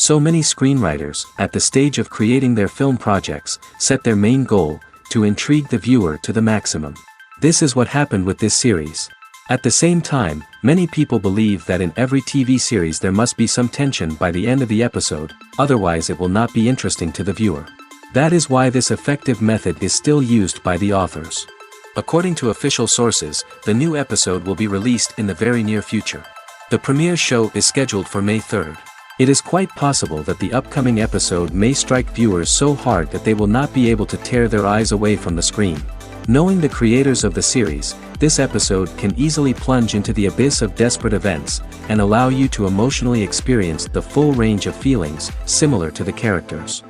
So many screenwriters, at the stage of creating their film projects, set their main goal, to intrigue the viewer to the maximum. This is what happened with this series. At the same time, many people believe that in every TV series there must be some tension by the end of the episode, otherwise it will not be interesting to the viewer. That is why this effective method is still used by the authors. According to official sources, the new episode will be released in the very near future. The premiere show is scheduled for May 3rd. It is quite possible that the upcoming episode may strike viewers so hard that they will not be able to tear their eyes away from the screen. Knowing the creators of the series, this episode can easily plunge into the abyss of desperate events, and allow you to emotionally experience the full range of feelings, similar to the characters.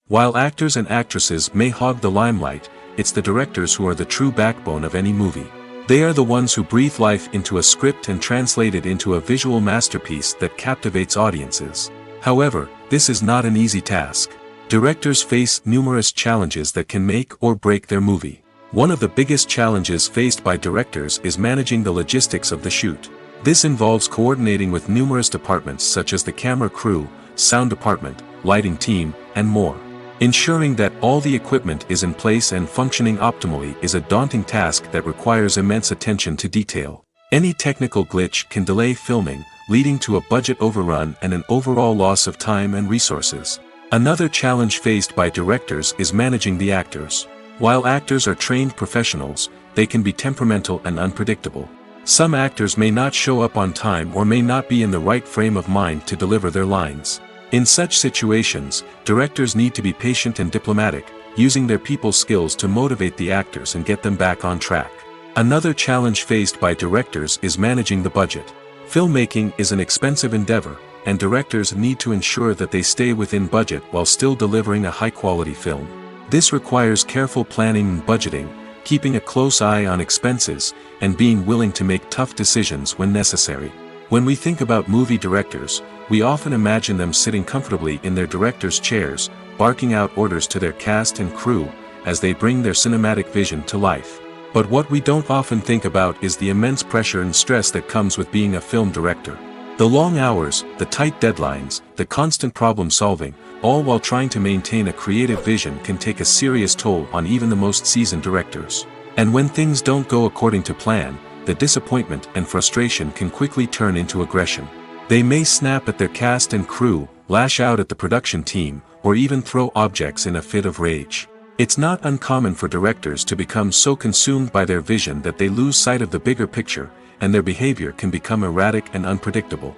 While actors and actresses may hog the limelight, it's the directors who are the true backbone of any movie. They are the ones who breathe life into a script and translate it into a visual masterpiece that captivates audiences. However, this is not an easy task. Directors face numerous challenges that can make or break their movie. One of the biggest challenges faced by directors is managing the logistics of the shoot. This involves coordinating with numerous departments such as the camera crew, sound department, lighting team, and more. Ensuring that all the equipment is in place and functioning optimally is a daunting task that requires immense attention to detail. Any technical glitch can delay filming, leading to a budget overrun and an overall loss of time and resources. Another challenge faced by directors is managing the actors. While actors are trained professionals, they can be temperamental and unpredictable. Some actors may not show up on time or may not be in the right frame of mind to deliver their lines. In such situations, directors need to be patient and diplomatic, using their people skills to motivate the actors and get them back on track. Another challenge faced by directors is managing the budget. Filmmaking is an expensive endeavor, and directors need to ensure that they stay within budget while still delivering a high-quality film. This requires careful planning and budgeting, keeping a close eye on expenses, and being willing to make tough decisions when necessary. When we think about movie directors, we often imagine them sitting comfortably in their director's chairs, barking out orders to their cast and crew, as they bring their cinematic vision to life. But what we don't often think about is the immense pressure and stress that comes with being a film director. The long hours, the tight deadlines, the constant problem solving, all while trying to maintain a creative vision can take a serious toll on even the most seasoned directors. And when things don't go according to plan, the disappointment and frustration can quickly turn into aggression. They may snap at their cast and crew, lash out at the production team, or even throw objects in a fit of rage. It's not uncommon for directors to become so consumed by their vision that they lose sight of the bigger picture, and their behavior can become erratic and unpredictable.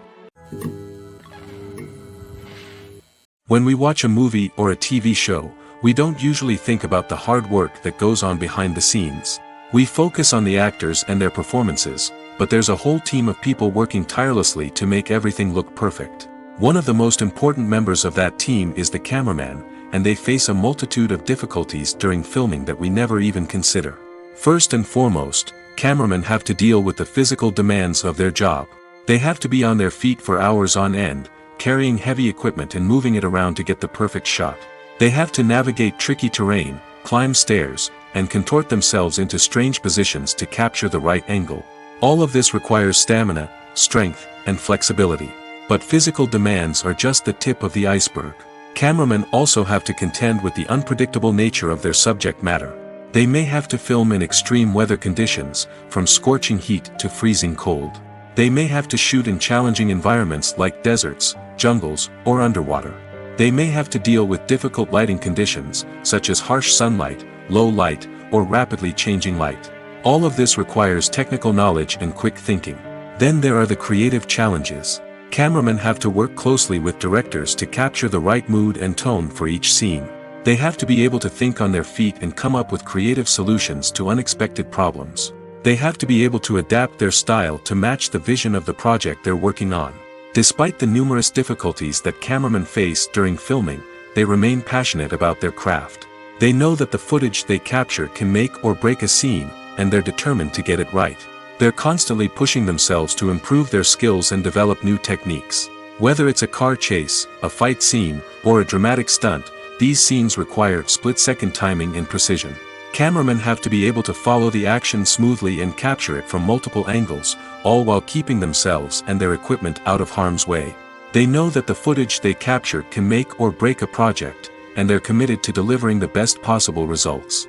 When we watch a movie or a TV show, we don't usually think about the hard work that goes on behind the scenes. We focus on the actors and their performances, but there's a whole team of people working tirelessly to make everything look perfect. One of the most important members of that team is the cameraman, and they face a multitude of difficulties during filming that we never even consider. First and foremost, cameramen have to deal with the physical demands of their job. They have to be on their feet for hours on end, carrying heavy equipment and moving it around to get the perfect shot. They have to navigate tricky terrain, climb stairs, and contort themselves into strange positions to capture the right angle. All of this requires stamina, strength, and flexibility. But physical demands are just the tip of the iceberg. Cameramen also have to contend with the unpredictable nature of their subject matter. They may have to film in extreme weather conditions, from scorching heat to freezing cold. They may have to shoot in challenging environments like deserts, jungles, or underwater. They may have to deal with difficult lighting conditions, such as harsh sunlight, low light, or rapidly changing light. All of this requires technical knowledge and quick thinking. Then there are the creative challenges. Cameramen have to work closely with directors to capture the right mood and tone for each scene. They have to be able to think on their feet and come up with creative solutions to unexpected problems. They have to be able to adapt their style to match the vision of the project they're working on. Despite the numerous difficulties that cameramen face during filming, they remain passionate about their craft. They know that the footage they capture can make or break a scene, and they're determined to get it right. They're constantly pushing themselves to improve their skills and develop new techniques. Whether it's a car chase, a fight scene, or a dramatic stunt, these scenes require split-second timing and precision. Cameramen have to be able to follow the action smoothly and capture it from multiple angles, all while keeping themselves and their equipment out of harm's way. They know that the footage they capture can make or break a project, and they're committed to delivering the best possible results.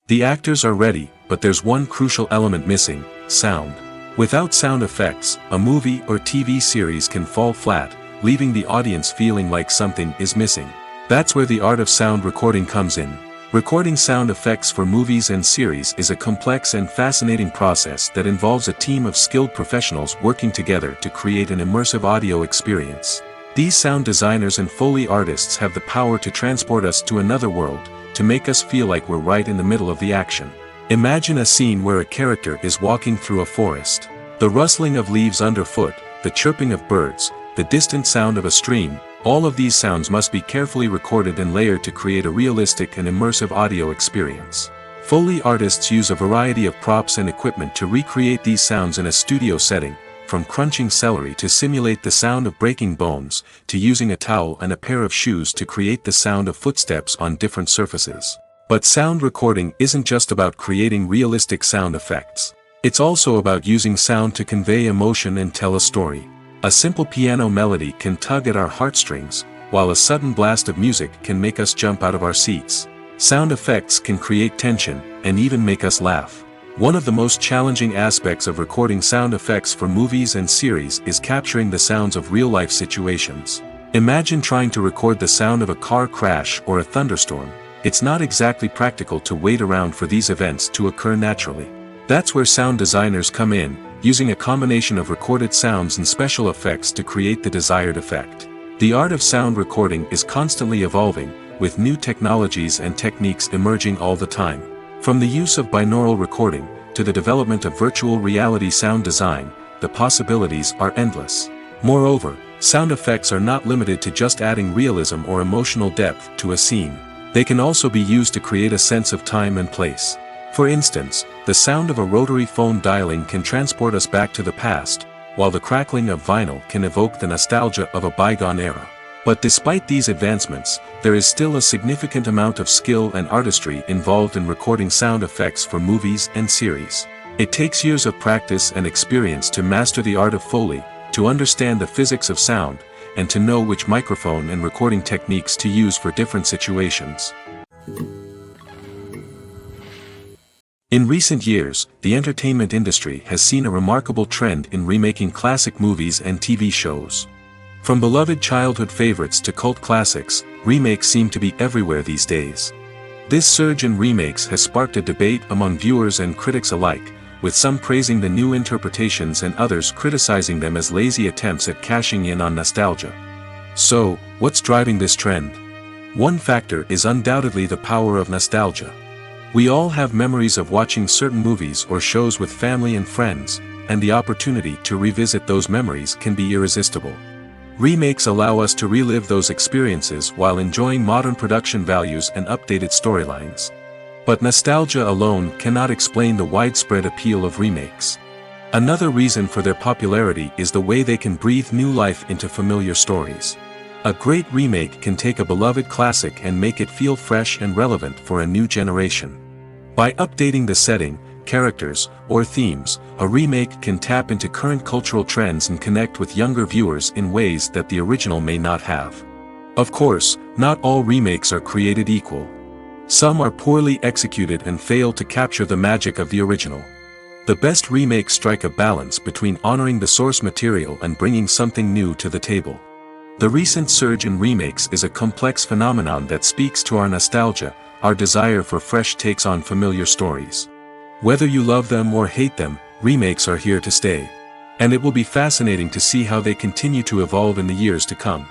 The actors are ready, but there's one crucial element missing: sound. Without sound effects, a movie or TV series can fall flat, leaving the audience feeling like something is missing. That's where the art of sound recording comes in. Recording sound effects for movies and series is a complex and fascinating process that involves a team of skilled professionals working together to create an immersive audio experience. These sound designers and Foley artists have the power to transport us to another world, to make us feel like we're right in the middle of the action. Imagine a scene where a character is walking through a forest. The rustling of leaves underfoot, the chirping of birds, the distant sound of a stream, all of these sounds must be carefully recorded and layered to create a realistic and immersive audio experience. Foley artists use a variety of props and equipment to recreate these sounds in a studio setting, from crunching celery to simulate the sound of breaking bones, to using a towel and a pair of shoes to create the sound of footsteps on different surfaces. But sound recording isn't just about creating realistic sound effects. It's also about using sound to convey emotion and tell a story. A simple piano melody can tug at our heartstrings, while a sudden blast of music can make us jump out of our seats. Sound effects can create tension, and even make us laugh. One of the most challenging aspects of recording sound effects for movies and series is capturing the sounds of real-life situations. Imagine trying to record the sound of a car crash or a thunderstorm. It's not exactly practical to wait around for these events to occur naturally. That's where sound designers come in, using a combination of recorded sounds and special effects to create the desired effect. The art of sound recording is constantly evolving, with new technologies and techniques emerging all the time. From the use of binaural recording, to the development of virtual reality sound design, the possibilities are endless. Moreover, sound effects are not limited to just adding realism or emotional depth to a scene. They can also be used to create a sense of time and place. For instance, the sound of a rotary phone dialing can transport us back to the past, while the crackling of vinyl can evoke the nostalgia of a bygone era. But despite these advancements, there is still a significant amount of skill and artistry involved in recording sound effects for movies and series. It takes years of practice and experience to master the art of Foley, to understand the physics of sound, and to know which microphone and recording techniques to use for different situations. In recent years, the entertainment industry has seen a remarkable trend in remaking classic movies and TV shows. From beloved childhood favorites to cult classics, remakes seem to be everywhere these days. This surge in remakes has sparked a debate among viewers and critics alike, with some praising the new interpretations and others criticizing them as lazy attempts at cashing in on nostalgia. So, what's driving this trend? One factor is undoubtedly the power of nostalgia. We all have memories of watching certain movies or shows with family and friends, and the opportunity to revisit those memories can be irresistible. Remakes allow us to relive those experiences while enjoying modern production values and updated storylines. But nostalgia alone cannot explain the widespread appeal of remakes. Another reason for their popularity is the way they can breathe new life into familiar stories. A great remake can take a beloved classic and make it feel fresh and relevant for a new generation. By updating the setting, characters, or themes, a remake can tap into current cultural trends and connect with younger viewers in ways that the original may not have. Of course, not all remakes are created equal. Some are poorly executed and fail to capture the magic of the original. The best remakes strike a balance between honoring the source material and bringing something new to the table. The recent surge in remakes is a complex phenomenon that speaks to our nostalgia, our desire for fresh takes on familiar stories. Whether you love them or hate them, remakes are here to stay. And it will be fascinating to see how they continue to evolve in the years to come.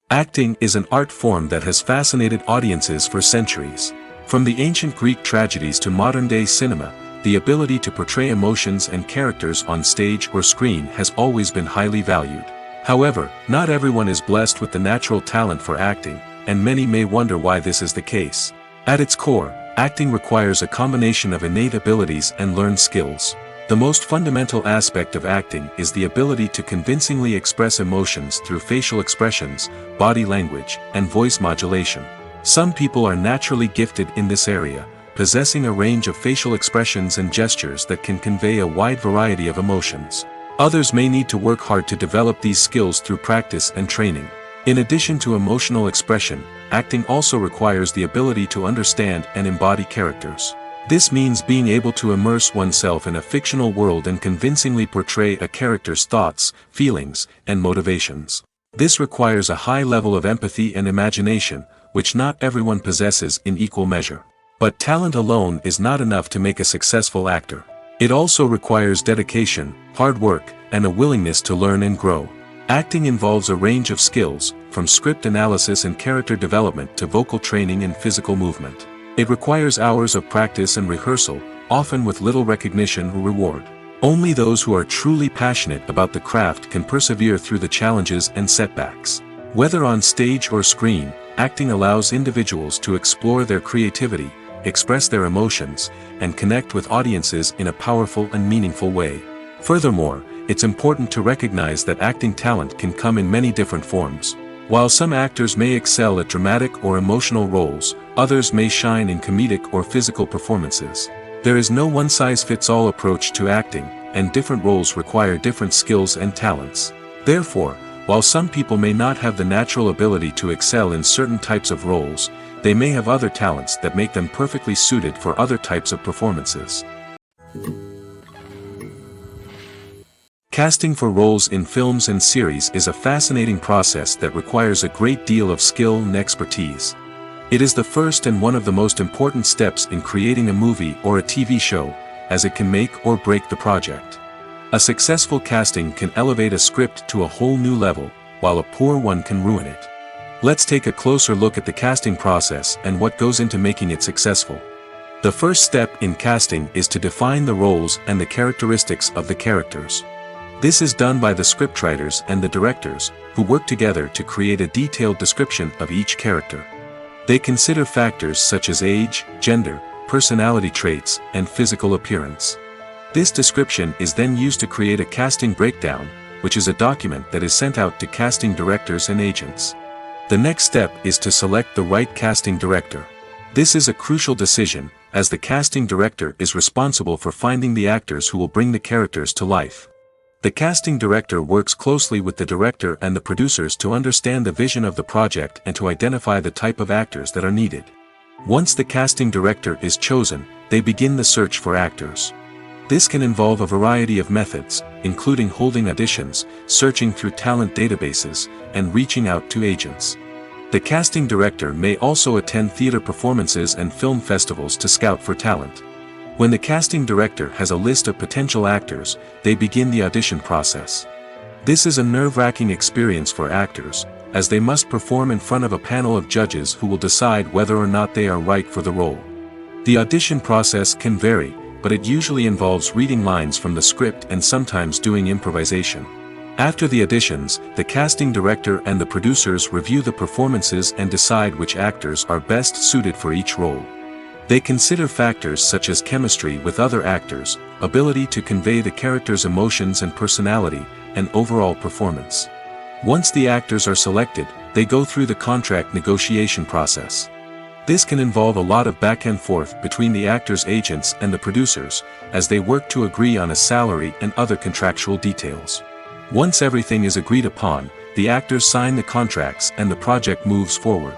Acting is an art form that has fascinated audiences for centuries. From the ancient Greek tragedies to modern-day cinema, the ability to portray emotions and characters on stage or screen has always been highly valued. However, not everyone is blessed with the natural talent for acting, and many may wonder why this is the case. At its core, acting requires a combination of innate abilities and learned skills. The most fundamental aspect of acting is the ability to convincingly express emotions through facial expressions, body language, and voice modulation. Some people are naturally gifted in this area, possessing a range of facial expressions and gestures that can convey a wide variety of emotions. Others may need to work hard to develop these skills through practice and training. In addition to emotional expression, acting also requires the ability to understand and embody characters. This means being able to immerse oneself in a fictional world and convincingly portray a character's thoughts, feelings, and motivations. This requires a high level of empathy and imagination, which not everyone possesses in equal measure. But talent alone is not enough to make a successful actor. It also requires dedication, hard work, and a willingness to learn and grow. Acting involves a range of skills, from script analysis and character development to vocal training and physical movement. It requires hours of practice and rehearsal, often with little recognition or reward. Only those who are truly passionate about the craft can persevere through the challenges and setbacks. Whether on stage or screen, acting allows individuals to explore their creativity, express their emotions, and connect with audiences in a powerful and meaningful way. Furthermore, it's important to recognize that acting talent can come in many different forms. While some actors may excel at dramatic or emotional roles, others may shine in comedic or physical performances. There is no one-size-fits-all approach to acting, and different roles require different skills and talents. Therefore, while some people may not have the natural ability to excel in certain types of roles, they may have other talents that make them perfectly suited for other types of performances. Casting for roles in films and series is a fascinating process that requires a great deal of skill and expertise. It is the first and one of the most important steps in creating a movie or a TV show, as it can make or break the project. A successful casting can elevate a script to a whole new level, while a poor one can ruin it. Let's take a closer look at the casting process and what goes into making it successful. The first step in casting is to define the roles and the characteristics of the characters. This is done by the scriptwriters and the directors, who work together to create a detailed description of each character. They consider factors such as age, gender, personality traits, and physical appearance. This description is then used to create a casting breakdown, which is a document that is sent out to casting directors and agents. The next step is to select the right casting director. This is a crucial decision, as the casting director is responsible for finding the actors who will bring the characters to life. The casting director works closely with the director and the producers to understand the vision of the project and to identify the type of actors that are needed. Once the casting director is chosen, they begin the search for actors. This can involve a variety of methods, including holding auditions, searching through talent databases, and reaching out to agents. The casting director may also attend theater performances and film festivals to scout for talent. When the casting director has a list of potential actors, they begin the audition process. This is a nerve-wracking experience for actors, as they must perform in front of a panel of judges who will decide whether or not they are right for the role. The audition process can vary, but it usually involves reading lines from the script and sometimes doing improvisation. After the auditions, the casting director and the producers review the performances and decide which actors are best suited for each role. They consider factors such as chemistry with other actors, ability to convey the character's emotions and personality, and overall performance. Once the actors are selected, they go through the contract negotiation process. This can involve a lot of back and forth between the actors' agents and the producers, as they work to agree on a salary and other contractual details. Once everything is agreed upon, the actors sign the contracts and the project moves forward.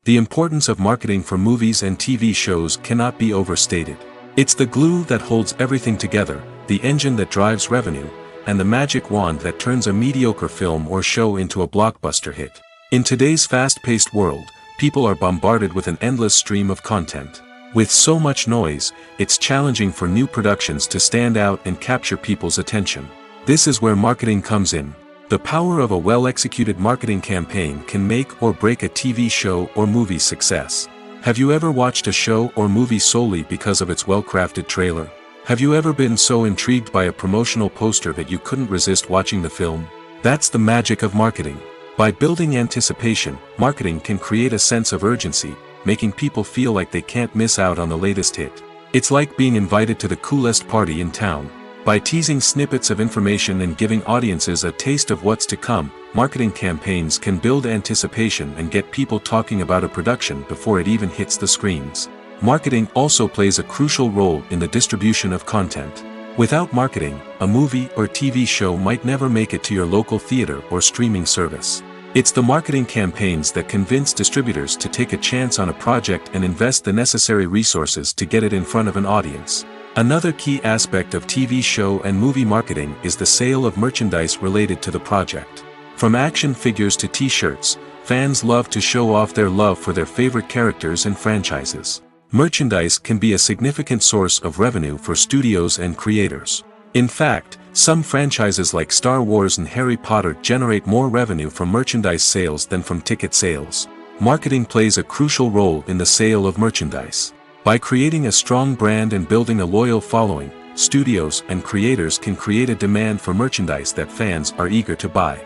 The importance of marketing for movies and TV shows cannot be overstated. It's the glue that holds everything together, the engine that drives revenue, and the magic wand that turns a mediocre film or show into a blockbuster hit. In today's fast-paced world, people are bombarded with an endless stream of content. With so much noise, it's challenging for new productions to stand out and capture people's attention. This is where marketing comes in. The power of a well-executed marketing campaign can make or break a TV show or movie's success. Have you ever watched a show or movie solely because of its well-crafted trailer? Have you ever been so intrigued by a promotional poster that you couldn't resist watching the film? That's the magic of marketing. By building anticipation, marketing can create a sense of urgency, making people feel like they can't miss out on the latest hit. It's like being invited to the coolest party in town. By teasing snippets of information and giving audiences a taste of what's to come, marketing campaigns can build anticipation and get people talking about a production before it even hits the screens. Marketing also plays a crucial role in the distribution of content. Without marketing, a movie or TV show might never make it to your local theater or streaming service. It's the marketing campaigns that convince distributors to take a chance on a project and invest the necessary resources to get it in front of an audience. Another key aspect of TV show and movie marketing is the sale of merchandise related to the project. From action figures to t-shirts, fans love to show off their love for their favorite characters and franchises. Merchandise can be a significant source of revenue for studios and creators. In fact, some franchises like Star Wars and Harry Potter generate more revenue from merchandise sales than from ticket sales. Marketing plays a crucial role in the sale of merchandise. By creating a strong brand and building a loyal following, studios and creators can create a demand for merchandise that fans are eager to buy.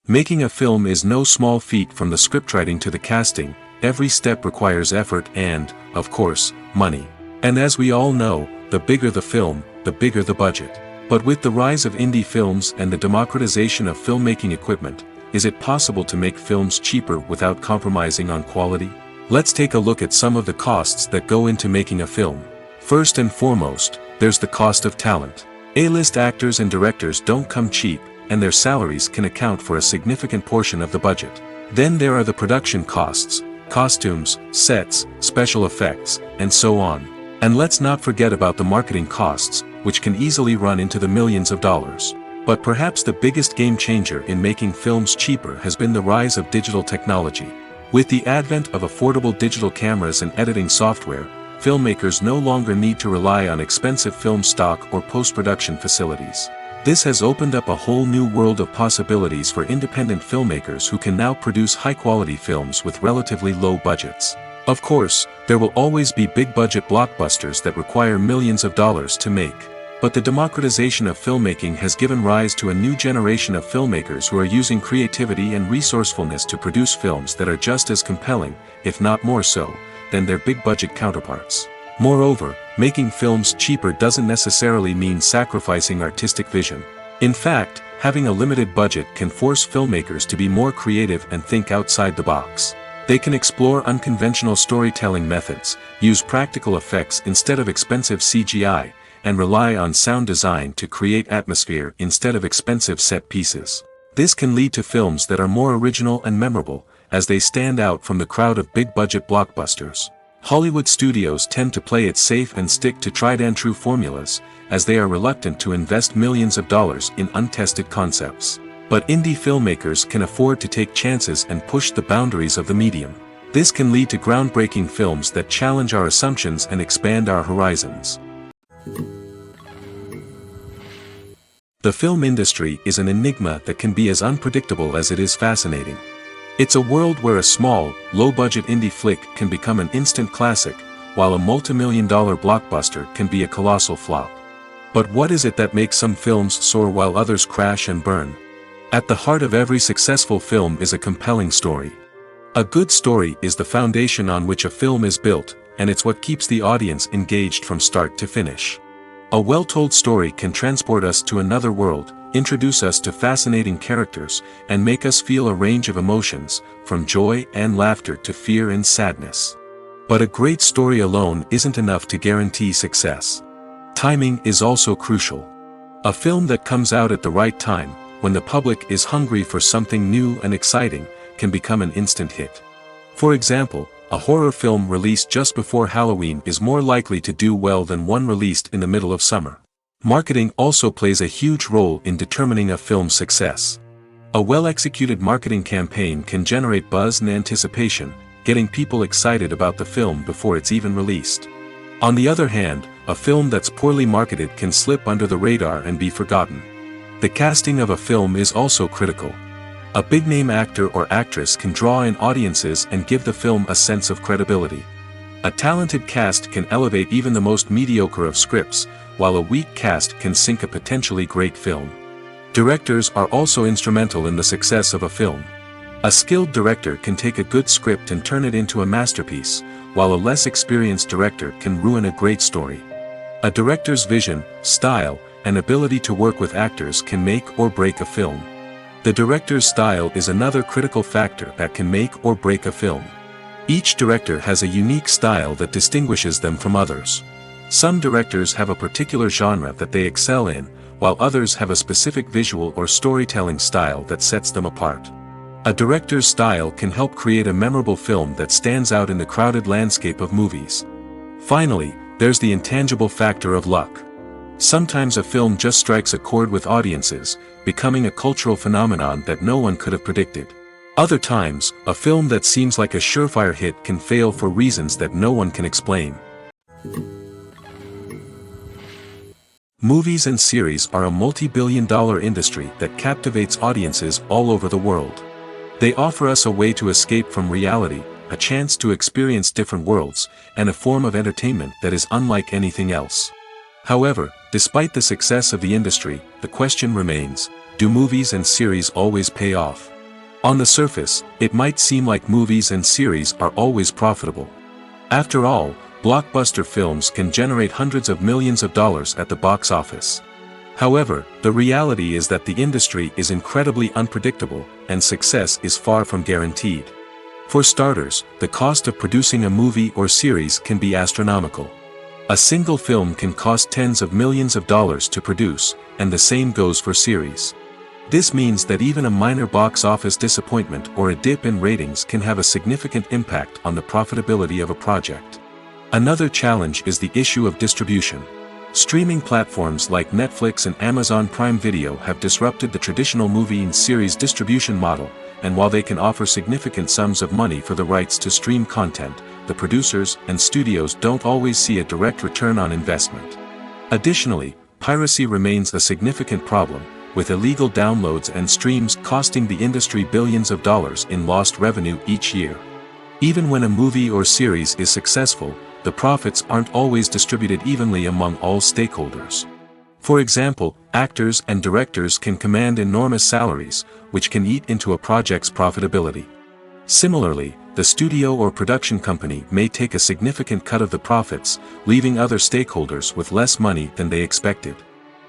Making a film is no small feat. From the scriptwriting to the casting, every step requires effort and, of course, money. And as we all know, the bigger the film, the bigger the budget. But with the rise of indie films and the democratization of filmmaking equipment, is it possible to make films cheaper without compromising on quality? Let's take a look at some of the costs that go into making a film. First and foremost, there's the cost of talent. A-list actors and directors don't come cheap, and their salaries can account for a significant portion of the budget. Then there are the production costs, costumes, sets, special effects, and so on. And let's not forget about the marketing costs, which can easily run into the millions of dollars. But perhaps the biggest game changer in making films cheaper has been the rise of digital technology. With the advent of affordable digital cameras and editing software, filmmakers no longer need to rely on expensive film stock or post-production facilities. This has opened up a whole new world of possibilities for independent filmmakers who can now produce high-quality films with relatively low budgets. Of course, there will always be big-budget blockbusters that require millions of dollars to make. But the democratization of filmmaking has given rise to a new generation of filmmakers who are using creativity and resourcefulness to produce films that are just as compelling, if not more so, than their big-budget counterparts. Moreover, making films cheaper doesn't necessarily mean sacrificing artistic vision. In fact, having a limited budget can force filmmakers to be more creative and think outside the box. They can explore unconventional storytelling methods, use practical effects instead of expensive CGI, and rely on sound design to create atmosphere instead of expensive set pieces. This can lead to films that are more original and memorable, as they stand out from the crowd of big-budget blockbusters. Hollywood studios tend to play it safe and stick to tried-and-true formulas, as they are reluctant to invest millions of dollars in untested concepts. But indie filmmakers can afford to take chances and push the boundaries of the medium. This can lead to groundbreaking films that challenge our assumptions and expand our horizons. The film industry is an enigma that can be as unpredictable as it is fascinating. It's a world where a small, low-budget indie flick can become an instant classic, while a multi-million-dollar blockbuster can be a colossal flop. But what is it that makes some films soar while others crash and burn? At the heart of every successful film is a compelling story. A good story is the foundation on which a film is built, and it's what keeps the audience engaged from start to finish. A well-told story can transport us to another world, introduce us to fascinating characters, and make us feel a range of emotions, from joy and laughter to fear and sadness. But a great story alone isn't enough to guarantee success. Timing is also crucial. A film that comes out at the right time, when the public is hungry for something new and exciting, can become an instant hit. For example, a horror film released just before Halloween is more likely to do well than one released in the middle of summer. Marketing also plays a huge role in determining a film's success. A well-executed marketing campaign can generate buzz and anticipation, getting people excited about the film before it's even released. On the other hand, a film that's poorly marketed can slip under the radar and be forgotten. The casting of a film is also critical. A big-name actor or actress can draw in audiences and give the film a sense of credibility. A talented cast can elevate even the most mediocre of scripts, while a weak cast can sink a potentially great film. Directors are also instrumental in the success of a film. A skilled director can take a good script and turn it into a masterpiece, while a less experienced director can ruin a great story. A director's vision, style, and ability to work with actors can make or break a film. The director's style is another critical factor that can make or break a film. Each director has a unique style that distinguishes them from others. Some directors have a particular genre that they excel in, while others have a specific visual or storytelling style that sets them apart. A director's style can help create a memorable film that stands out in the crowded landscape of movies. Finally, there's the intangible factor of luck. Sometimes a film just strikes a chord with audiences, becoming a cultural phenomenon that no one could have predicted. Other times, a film that seems like a surefire hit can fail for reasons that no one can explain. Movies and series are a multi-billion-dollar industry that captivates audiences all over the world. They offer us a way to escape from reality, a chance to experience different worlds, and a form of entertainment that is unlike anything else. However, despite the success of the industry, the question remains, do movies and series always pay off? On the surface, it might seem like movies and series are always profitable. After all, blockbuster films can generate hundreds of millions of dollars at the box office. However, the reality is that the industry is incredibly unpredictable, and success is far from guaranteed. For starters, the cost of producing a movie or series can be astronomical. A single film can cost tens of millions of dollars to produce, and the same goes for series. This means that even a minor box office disappointment or a dip in ratings can have a significant impact on the profitability of a project. Another challenge is the issue of distribution. Streaming platforms like Netflix and Amazon Prime Video have disrupted the traditional movie and series distribution model, and while they can offer significant sums of money for the rights to stream content, the producers and studios don't always see a direct return on investment. Additionally, piracy remains a significant problem, with illegal downloads and streams costing the industry billions of dollars in lost revenue each year. Even when a movie or series is successful, the profits aren't always distributed evenly among all stakeholders. For example, actors and directors can command enormous salaries, which can eat into a project's profitability. Similarly, the studio or production company may take a significant cut of the profits, leaving other stakeholders with less money than they expected.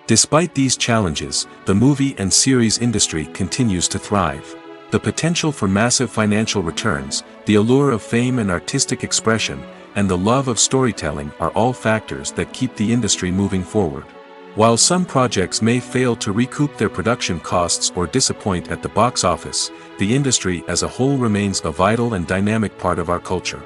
Despite these challenges, the movie and series industry continues to thrive. The potential for massive financial returns, the allure of fame and artistic expression, and the love of storytelling are all factors that keep the industry moving forward. While some projects may fail to recoup their production costs or disappoint at the box office, the industry as a whole remains a vital and dynamic part of our culture.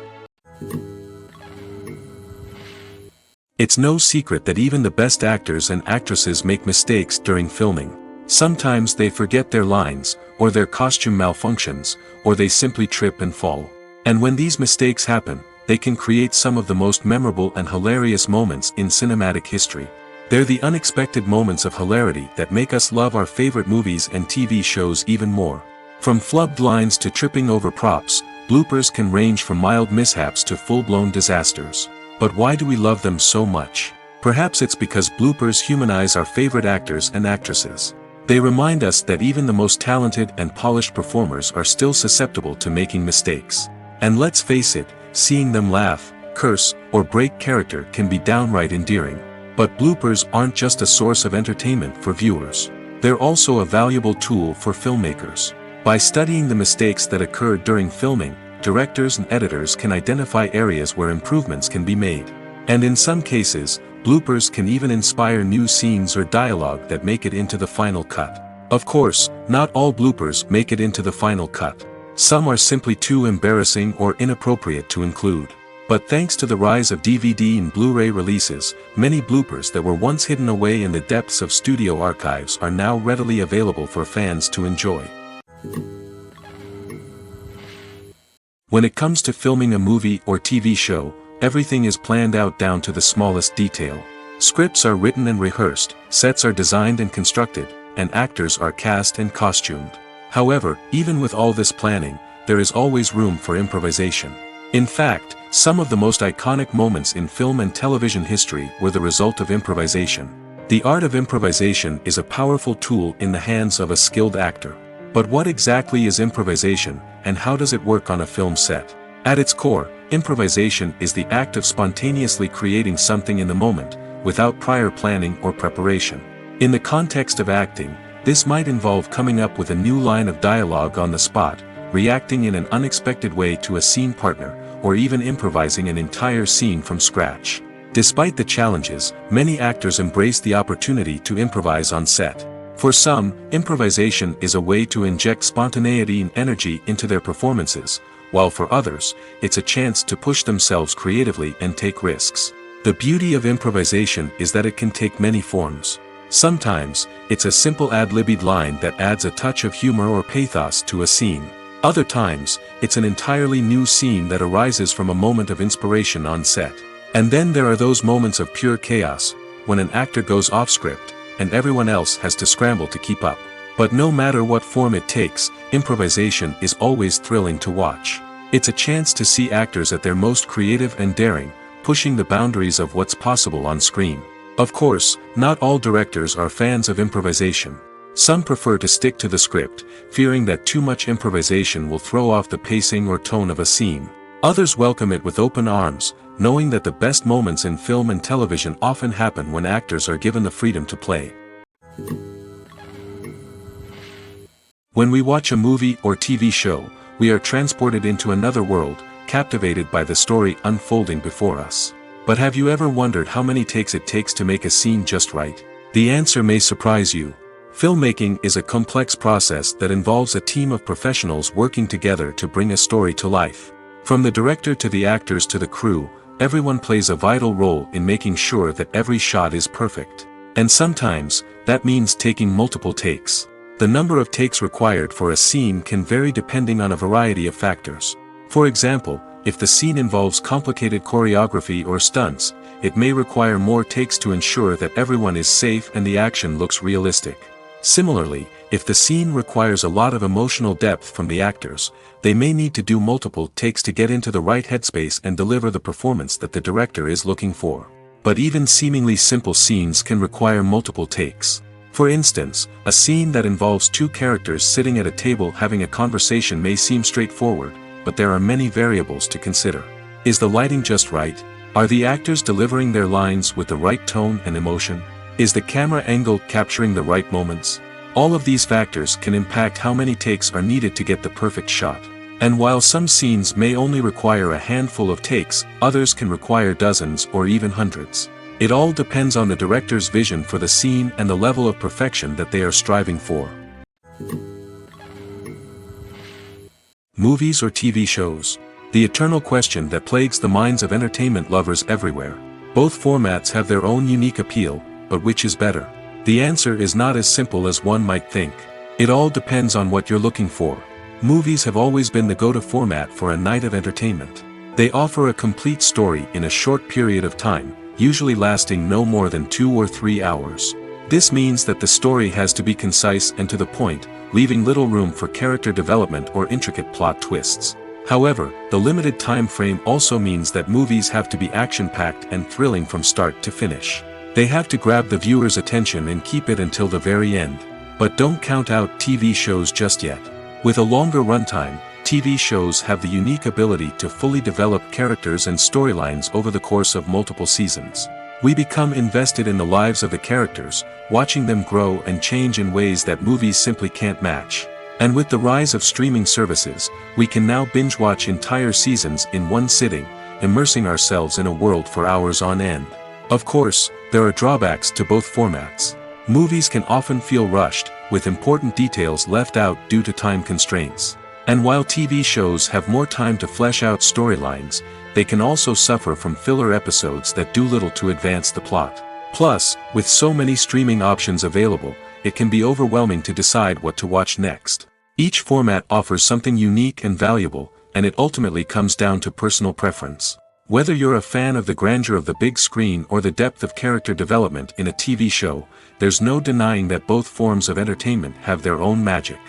It's no secret that even the best actors and actresses make mistakes during filming. Sometimes they forget their lines, or their costume malfunctions, or they simply trip and fall. And when these mistakes happen, they can create some of the most memorable and hilarious moments in cinematic history. They're the unexpected moments of hilarity that make us love our favorite movies and TV shows even more. From flubbed lines to tripping over props, bloopers can range from mild mishaps to full-blown disasters. But why do we love them so much? Perhaps it's because bloopers humanize our favorite actors and actresses. They remind us that even the most talented and polished performers are still susceptible to making mistakes. And let's face it, seeing them laugh, curse, or break character can be downright endearing. But bloopers aren't just a source of entertainment for viewers. They're also a valuable tool for filmmakers. By studying the mistakes that occurred during filming, directors and editors can identify areas where improvements can be made. And in some cases, bloopers can even inspire new scenes or dialogue that make it into the final cut. Of course, not all bloopers make it into the final cut. Some are simply too embarrassing or inappropriate to include. But thanks to the rise of DVD and Blu-ray releases, many bloopers that were once hidden away in the depths of studio archives are now readily available for fans to enjoy. When it comes to filming a movie or TV show, everything is planned out down to the smallest detail. Scripts are written and rehearsed, sets are designed and constructed, and actors are cast and costumed. However, even with all this planning, there is always room for improvisation. In fact, some of the most iconic moments in film and television history were the result of improvisation. The art of improvisation is a powerful tool in the hands of a skilled actor. But what exactly is improvisation, and how does it work on a film set? At its core, improvisation is the act of spontaneously creating something in the moment, without prior planning or preparation. In the context of acting, this might involve coming up with a new line of dialogue on the spot, reacting in an unexpected way to a scene partner, or even improvising an entire scene from scratch. Despite the challenges, many actors embrace the opportunity to improvise on set. For some, improvisation is a way to inject spontaneity and energy into their performances, while for others, it's a chance to push themselves creatively and take risks. The beauty of improvisation is that it can take many forms. Sometimes, it's a simple ad-libbed line that adds a touch of humor or pathos to a scene. Other times, it's an entirely new scene that arises from a moment of inspiration on set. And then there are those moments of pure chaos, when an actor goes off script, and everyone else has to scramble to keep up. But no matter what form it takes, improvisation is always thrilling to watch. It's a chance to see actors at their most creative and daring, pushing the boundaries of what's possible on screen. Of course, not all directors are fans of improvisation. Some prefer to stick to the script, fearing that too much improvisation will throw off the pacing or tone of a scene. Others welcome it with open arms, knowing that the best moments in film and television often happen when actors are given the freedom to play. When we watch a movie or TV show, we are transported into another world, captivated by the story unfolding before us. But have you ever wondered how many takes it takes to make a scene just right? The answer may surprise you. Filmmaking is a complex process that involves a team of professionals working together to bring a story to life. From the director to the actors to the crew, everyone plays a vital role in making sure that every shot is perfect. And sometimes, that means taking multiple takes. The number of takes required for a scene can vary depending on a variety of factors. For example, if the scene involves complicated choreography or stunts, it may require more takes to ensure that everyone is safe and the action looks realistic. Similarly, if the scene requires a lot of emotional depth from the actors, they may need to do multiple takes to get into the right headspace and deliver the performance that the director is looking for. But even seemingly simple scenes can require multiple takes. For instance, a scene that involves two characters sitting at a table having a conversation may seem straightforward, but there are many variables to consider. Is the lighting just right? Are the actors delivering their lines with the right tone and emotion? Is the camera angle capturing the right moments? All of these factors can impact how many takes are needed to get the perfect shot. And while some scenes may only require a handful of takes, others can require dozens or even hundreds. It all depends on the director's vision for the scene and the level of perfection that they are striving for. Movies or TV shows? The eternal question that plagues the minds of entertainment lovers everywhere. Both formats have their own unique appeal, but which is better? The answer is not as simple as one might think. It all depends on what you're looking for. Movies have always been the go-to format for a night of entertainment. They offer a complete story in a short period of time, usually lasting no more than 2 or 3 hours. This means that the story has to be concise and to the point, leaving little room for character development or intricate plot twists. However, the limited time frame also means that movies have to be action-packed and thrilling from start to finish. They have to grab the viewer's attention and keep it until the very end. But don't count out TV shows just yet. With a longer runtime, TV shows have the unique ability to fully develop characters and storylines over the course of multiple seasons. We become invested in the lives of the characters, watching them grow and change in ways that movies simply can't match. And with the rise of streaming services, we can now binge-watch entire seasons in one sitting, immersing ourselves in a world for hours on end. Of course, there are drawbacks to both formats. Movies can often feel rushed, with important details left out due to time constraints. And while TV shows have more time to flesh out storylines, they can also suffer from filler episodes that do little to advance the plot. Plus, with so many streaming options available, it can be overwhelming to decide what to watch next. Each format offers something unique and valuable, and it ultimately comes down to personal preference. Whether you're a fan of the grandeur of the big screen or the depth of character development in a TV show, there's no denying that both forms of entertainment have their own magic.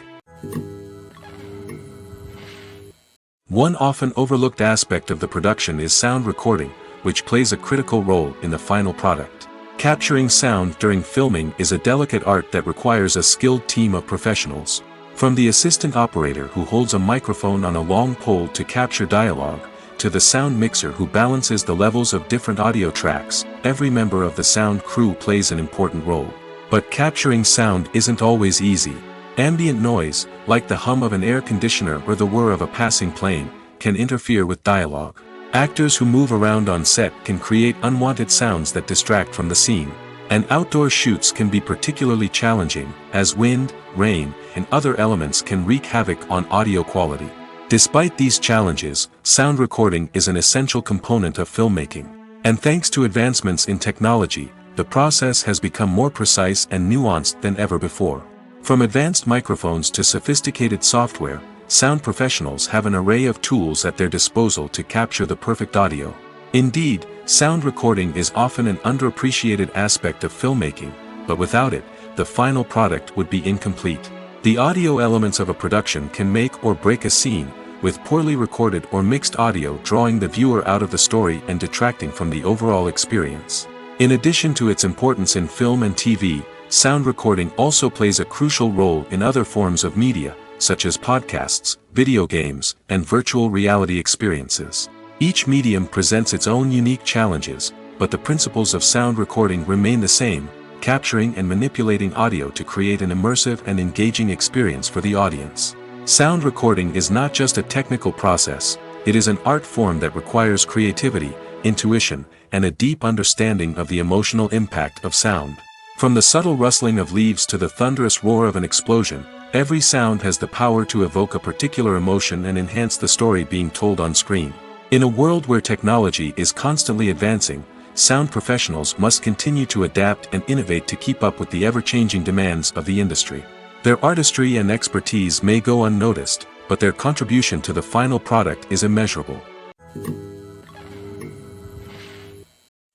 One often overlooked aspect of the production is sound recording, which plays a critical role in the final product. Capturing sound during filming is a delicate art that requires a skilled team of professionals. From the assistant operator who holds a microphone on a long pole to capture dialogue, to the sound mixer who balances the levels of different audio tracks. Every member of the sound crew plays an important role. But capturing sound isn't always easy. Ambient noise, like the hum of an air conditioner or the whir of a passing plane, can interfere with dialogue. Actors who move around on set can create unwanted sounds that distract from the scene. And outdoor shoots can be particularly challenging, as wind, rain, and other elements can wreak havoc on audio quality. Despite these challenges, sound recording is an essential component of filmmaking. And thanks to advancements in technology, the process has become more precise and nuanced than ever before. From advanced microphones to sophisticated software, sound professionals have an array of tools at their disposal to capture the perfect audio. Indeed, sound recording is often an underappreciated aspect of filmmaking, but without it, the final product would be incomplete. The audio elements of a production can make or break a scene, with poorly recorded or mixed audio drawing the viewer out of the story and detracting from the overall experience. In addition to its importance in film and TV, sound recording also plays a crucial role in other forms of media, such as podcasts, video games, and virtual reality experiences. Each medium presents its own unique challenges, but the principles of sound recording remain the same, capturing and manipulating audio to create an immersive and engaging experience for the audience. Sound recording is not just a technical process, it is an art form that requires creativity, intuition, and a deep understanding of the emotional impact of sound. From the subtle rustling of leaves to the thunderous roar of an explosion, every sound has the power to evoke a particular emotion and enhance the story being told on screen. In a world where technology is constantly advancing, sound professionals must continue to adapt and innovate to keep up with the ever-changing demands of the industry. Their artistry and expertise may go unnoticed, but their contribution to the final product is immeasurable.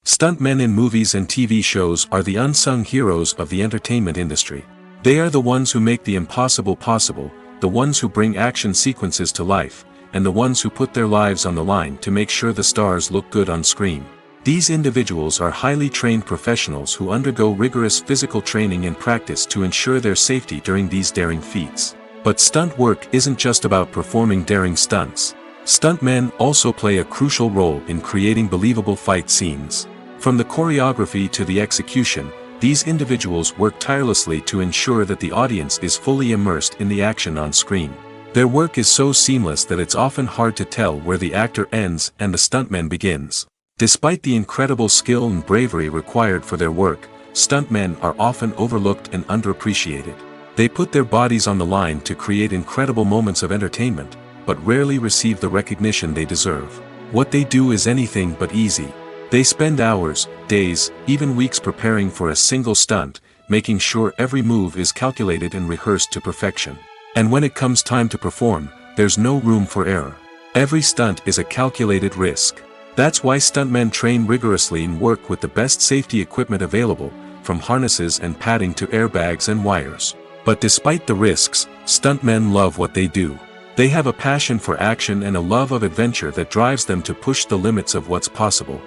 Stuntmen in movies and TV shows are the unsung heroes of the entertainment industry. They are the ones who make the impossible possible, the ones who bring action sequences to life, and the ones who put their lives on the line to make sure the stars look good on screen. These individuals are highly trained professionals who undergo rigorous physical training and practice to ensure their safety during these daring feats. But stunt work isn't just about performing daring stunts. Stuntmen also play a crucial role in creating believable fight scenes. From the choreography to the execution, these individuals work tirelessly to ensure that the audience is fully immersed in the action on screen. Their work is so seamless that it's often hard to tell where the actor ends and the stuntman begins. Despite the incredible skill and bravery required for their work, stuntmen are often overlooked and underappreciated. They put their bodies on the line to create incredible moments of entertainment, but rarely receive the recognition they deserve. What they do is anything but easy. They spend hours, days, even weeks preparing for a single stunt, making sure every move is calculated and rehearsed to perfection. And when it comes time to perform, there's no room for error. Every stunt is a calculated risk. That's why stuntmen train rigorously and work with the best safety equipment available, from harnesses and padding to airbags and wires. But despite the risks, stuntmen love what they do. They have a passion for action and a love of adventure that drives them to push the limits of what's possible.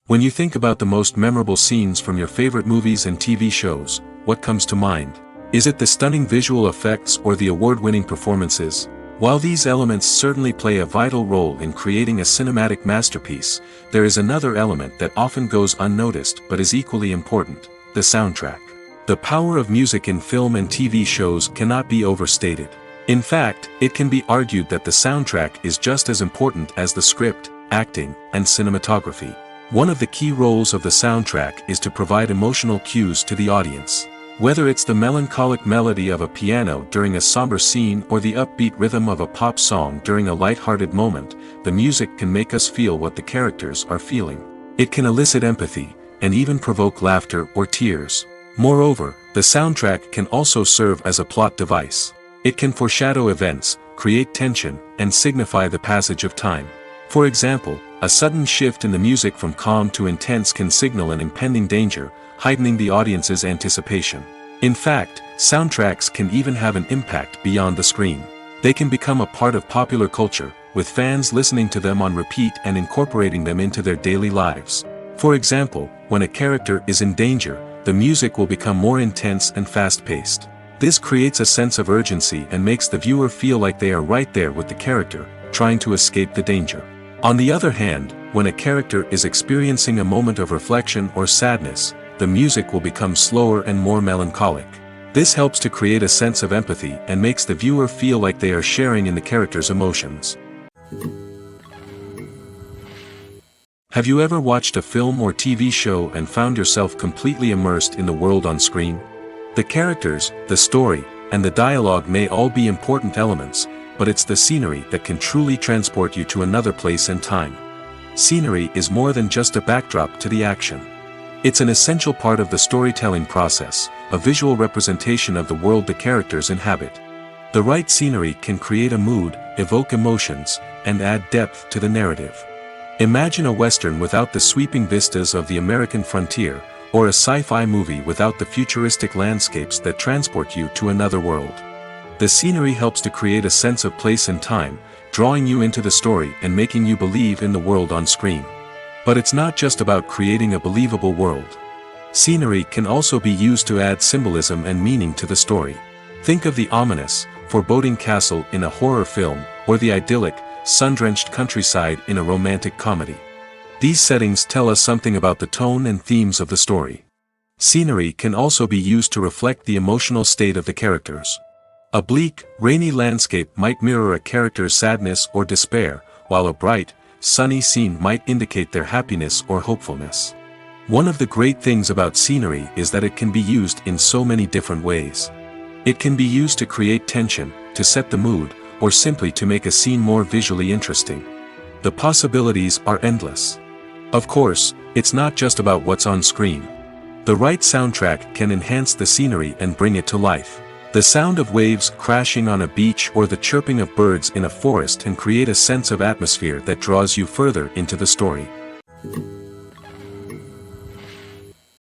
When you think about the most memorable scenes from your favorite movies and TV shows, what comes to mind? Is it the stunning visual effects or the award-winning performances? While these elements certainly play a vital role in creating a cinematic masterpiece, there is another element that often goes unnoticed but is equally important: the soundtrack. The power of music in film and TV shows cannot be overstated. In fact, it can be argued that the soundtrack is just as important as the script, acting, and cinematography. One of the key roles of the soundtrack is to provide emotional cues to the audience. Whether it's the melancholic melody of a piano during a somber scene or the upbeat rhythm of a pop song during a light-hearted moment, the music can make us feel what the characters are feeling. It can elicit empathy, and even provoke laughter or tears. Moreover, the soundtrack can also serve as a plot device. It can foreshadow events, create tension, and signify the passage of time. For example, a sudden shift in the music from calm to intense can signal an impending danger, heightening the audience's anticipation. In fact, soundtracks can even have an impact beyond the screen. They can become a part of popular culture, with fans listening to them on repeat and incorporating them into their daily lives. For example, when a character is in danger, the music will become more intense and fast-paced. This creates a sense of urgency and makes the viewer feel like they are right there with the character, trying to escape the danger. On the other hand, when a character is experiencing a moment of reflection or sadness, the music will become slower and more melancholic. This helps to create a sense of empathy and makes the viewer feel like they are sharing in the character's emotions. Have you ever watched a film or TV show and found yourself completely immersed in the world on screen? The characters, the story, and the dialogue may all be important elements, but it's the scenery that can truly transport you to another place and time. Scenery is more than just a backdrop to the action. It's an essential part of the storytelling process, a visual representation of the world the characters inhabit. The right scenery can create a mood, evoke emotions, and add depth to the narrative. Imagine a Western without the sweeping vistas of the American frontier, or a sci-fi movie without the futuristic landscapes that transport you to another world. The scenery helps to create a sense of place and time, drawing you into the story and making you believe in the world on screen. But it's not just about creating a believable world. Scenery can also be used to add symbolism and meaning to the story. Think of the ominous, foreboding castle in a horror film, or the idyllic, sun-drenched countryside in a romantic comedy. These settings tell us something about the tone and themes of the story. Scenery can also be used to reflect the emotional state of the characters. A bleak, rainy landscape might mirror a character's sadness or despair, while a bright, sunny scene might indicate their happiness or hopefulness. One of the great things about scenery is that it can be used in so many different ways. It can be used to create tension, to set the mood, or simply to make a scene more visually interesting. The possibilities are endless. Of course, it's not just about what's on screen. The right soundtrack can enhance the scenery and bring it to life. The sound of waves crashing on a beach or the chirping of birds in a forest can create a sense of atmosphere that draws you further into the story.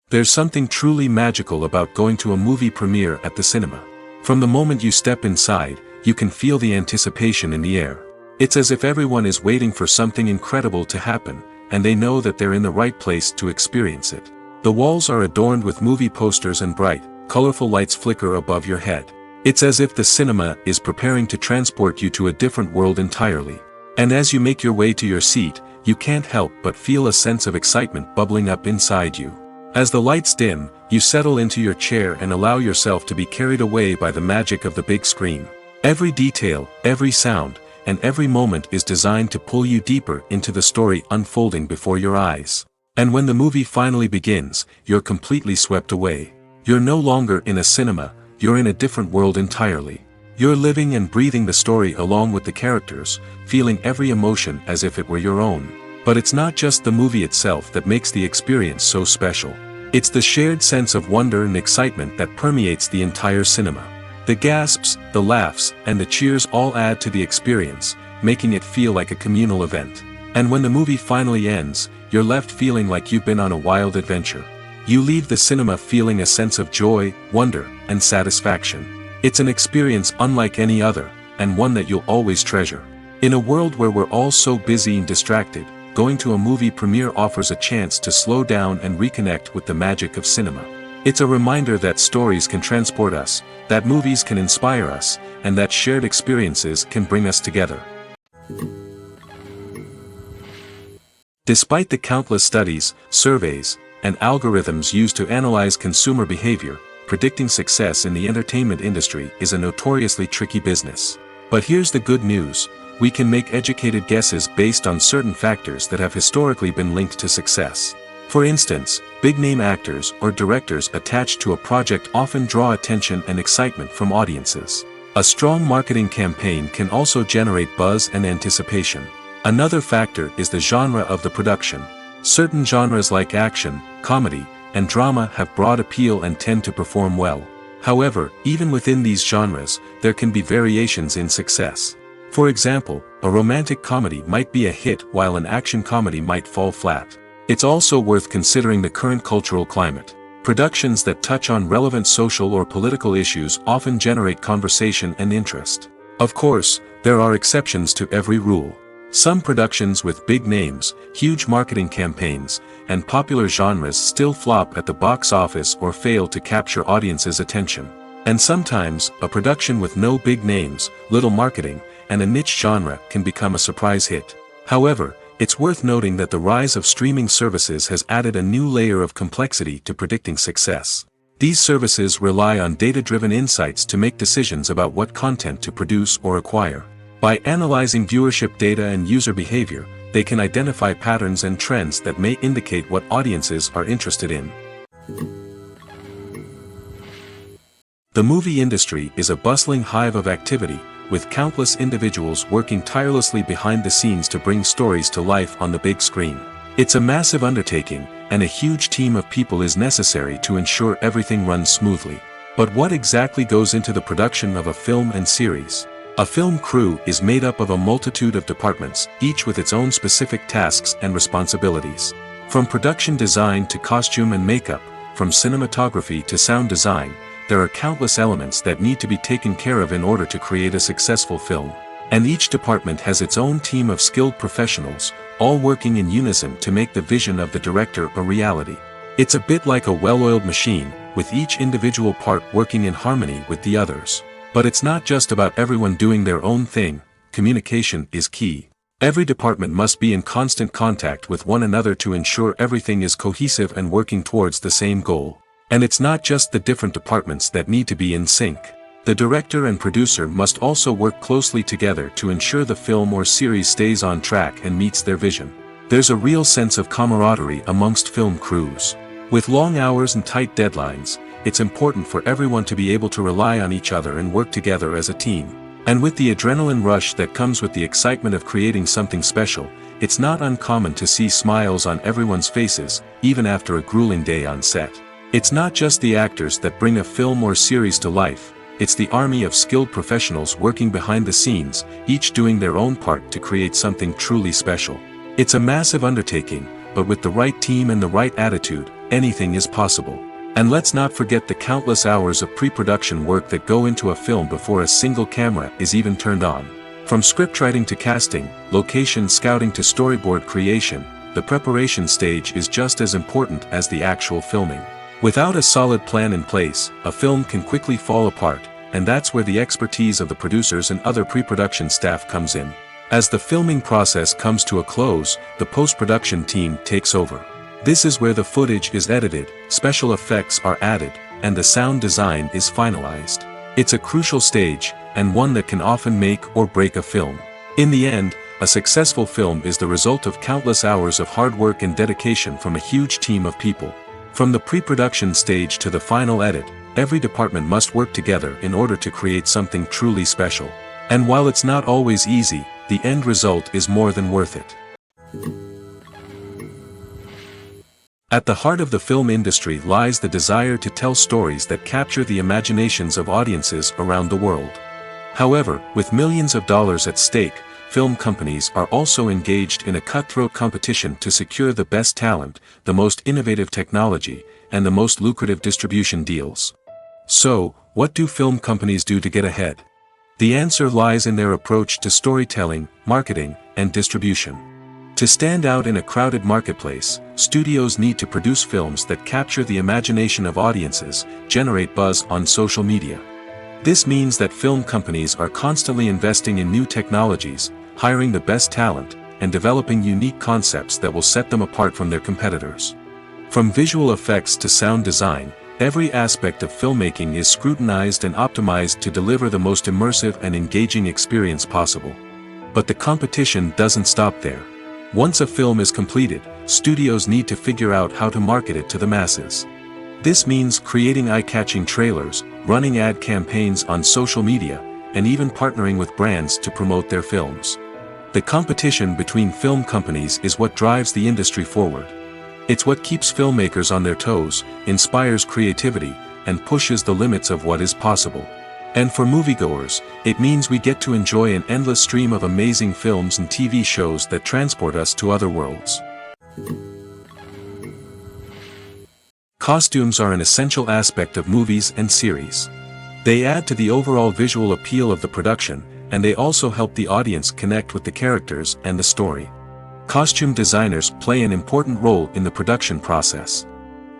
There's something truly magical about going to a movie premiere at the cinema. From the moment you step inside, you can feel the anticipation in the air. It's as if everyone is waiting for something incredible to happen, and they know that they're in the right place to experience it. The walls are adorned with movie posters and bright, colorful lights flicker above your head. It's as if the cinema is preparing to transport you to a different world entirely. And as you make your way to your seat, you can't help but feel a sense of excitement bubbling up inside you. As the lights dim, you settle into your chair and allow yourself to be carried away by the magic of the big screen. Every detail, every sound, and every moment is designed to pull you deeper into the story unfolding before your eyes. And when the movie finally begins, you're completely swept away. You're no longer in a cinema, you're in a different world entirely. You're living and breathing the story along with the characters, feeling every emotion as if it were your own. But it's not just the movie itself that makes the experience so special. It's the shared sense of wonder and excitement that permeates the entire cinema. The gasps, the laughs, and the cheers all add to the experience, making it feel like a communal event. And when the movie finally ends, you're left feeling like you've been on a wild adventure. You leave the cinema feeling a sense of joy, wonder, and satisfaction. It's an experience unlike any other, and one that you'll always treasure. In a world where we're all so busy and distracted, going to a movie premiere offers a chance to slow down and reconnect with the magic of cinema. It's a reminder that stories can transport us, that movies can inspire us, and that shared experiences can bring us together. Despite the countless studies, surveys, and algorithms used to analyze consumer behavior, predicting success in the entertainment industry is a notoriously tricky business. But here's the good news: we can make educated guesses based on certain factors that have historically been linked to success. For instance, big-name actors or directors attached to a project often draw attention and excitement from audiences. A strong marketing campaign can also generate buzz and anticipation. Another factor is the genre of the production. Certain genres like action, comedy, and drama have broad appeal and tend to perform well. However, even within these genres, there can be variations in success. For example, a romantic comedy might be a hit while an action comedy might fall flat. It's also worth considering the current cultural climate. Productions that touch on relevant social or political issues often generate conversation and interest. Of course, there are exceptions to every rule. Some productions with big names, huge marketing campaigns, and popular genres still flop at the box office or fail to capture audiences' attention. And sometimes, a production with no big names, little marketing, and a niche genre can become a surprise hit. However, it's worth noting that the rise of streaming services has added a new layer of complexity to predicting success. These services rely on data-driven insights to make decisions about what content to produce or acquire. By analyzing viewership data and user behavior, they can identify patterns and trends that may indicate what audiences are interested in. The movie industry is a bustling hive of activity, with countless individuals working tirelessly behind the scenes to bring stories to life on the big screen. It's a massive undertaking, and a huge team of people is necessary to ensure everything runs smoothly. But what exactly goes into the production of a film and series? A film crew is made up of a multitude of departments, each with its own specific tasks and responsibilities. From production design to costume and makeup, from cinematography to sound design, there are countless elements that need to be taken care of in order to create a successful film. And each department has its own team of skilled professionals, all working in unison to make the vision of the director a reality. It's a bit like a well-oiled machine, with each individual part working in harmony with the others. But it's not just about everyone doing their own thing. Communication is key. Every department must be in constant contact with one another to ensure everything is cohesive and working towards the same goal. And it's not just the different departments that need to be in sync. The director and producer must also work closely together to ensure the film or series stays on track and meets their vision. There's a real sense of camaraderie amongst film crews. With long hours and tight deadlines, it's important for everyone to be able to rely on each other and work together as a team. And with the adrenaline rush that comes with the excitement of creating something special, it's not uncommon to see smiles on everyone's faces, even after a grueling day on set. It's not just the actors that bring a film or series to life, it's the army of skilled professionals working behind the scenes, each doing their own part to create something truly special. It's a massive undertaking, but with the right team and the right attitude, anything is possible. And let's not forget the countless hours of pre-production work that go into a film before a single camera is even turned on. From scriptwriting to casting, location scouting to storyboard creation, the preparation stage is just as important as the actual filming. Without a solid plan in place, a film can quickly fall apart, and that's where the expertise of the producers and other pre-production staff comes in. As the filming process comes to a close, the post-production team takes over. This is where the footage is edited, special effects are added, and the sound design is finalized. It's a crucial stage, and one that can often make or break a film. In the end, a successful film is the result of countless hours of hard work and dedication from a huge team of people. From the pre-production stage to the final edit, every department must work together in order to create something truly special. And while it's not always easy, the end result is more than worth it. At the heart of the film industry lies the desire to tell stories that capture the imaginations of audiences around the world. However, with millions of dollars at stake, film companies are also engaged in a cutthroat competition to secure the best talent, the most innovative technology, and the most lucrative distribution deals. So, what do film companies do to get ahead? The answer lies in their approach to storytelling, marketing, and distribution. To stand out in a crowded marketplace, studios need to produce films that capture the imagination of audiences, generate buzz on social media. This means that film companies are constantly investing in new technologies, hiring the best talent, and developing unique concepts that will set them apart from their competitors. From visual effects to sound design, every aspect of filmmaking is scrutinized and optimized to deliver the most immersive and engaging experience possible. But the competition doesn't stop there. Once a film is completed, studios need to figure out how to market it to the masses. This means creating eye-catching trailers, running ad campaigns on social media, and even partnering with brands to promote their films. The competition between film companies is what drives the industry forward. It's what keeps filmmakers on their toes, inspires creativity, and pushes the limits of what is possible. And for moviegoers, it means we get to enjoy an endless stream of amazing films and TV shows that transport us to other worlds. Costumes are an essential aspect of movies and series. They add to the overall visual appeal of the production, and they also help the audience connect with the characters and the story. Costume designers play an important role in the production process.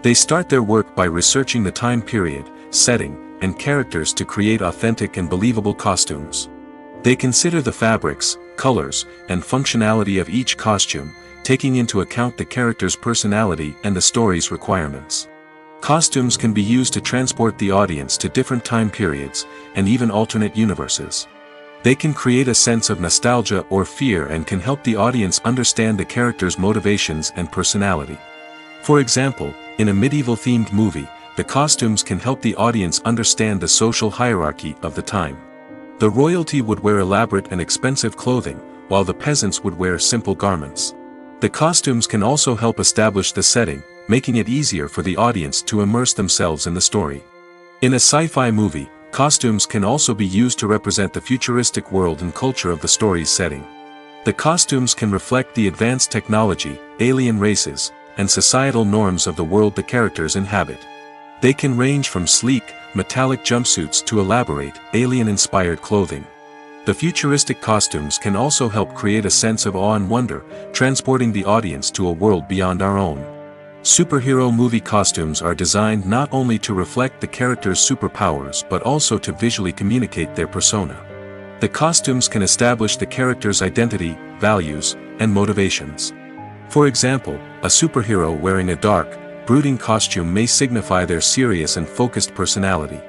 They start their work by researching the time period, setting, and characters to create authentic and believable costumes. They consider the fabrics, colors, and functionality of each costume, taking into account the character's personality and the story's requirements. Costumes can be used to transport the audience to different time periods, and even alternate universes. They can create a sense of nostalgia or fear and can help the audience understand the character's motivations and personality. For example, in a medieval-themed movie, the costumes can help the audience understand the social hierarchy of the time. The royalty would wear elaborate and expensive clothing, while the peasants would wear simple garments. The costumes can also help establish the setting, making it easier for the audience to immerse themselves in the story. In a sci-fi movie, costumes can also be used to represent the futuristic world and culture of the story's setting. The costumes can reflect the advanced technology, alien races, and societal norms of the world the characters inhabit. They can range from sleek, metallic jumpsuits to elaborate, alien-inspired clothing. The futuristic costumes can also help create a sense of awe and wonder, transporting the audience to a world beyond our own. Superhero movie costumes are designed not only to reflect the character's superpowers but also to visually communicate their persona. The costumes can establish the character's identity, values, and motivations. For example, a superhero wearing a dark, brooding costume may signify their serious and focused personality.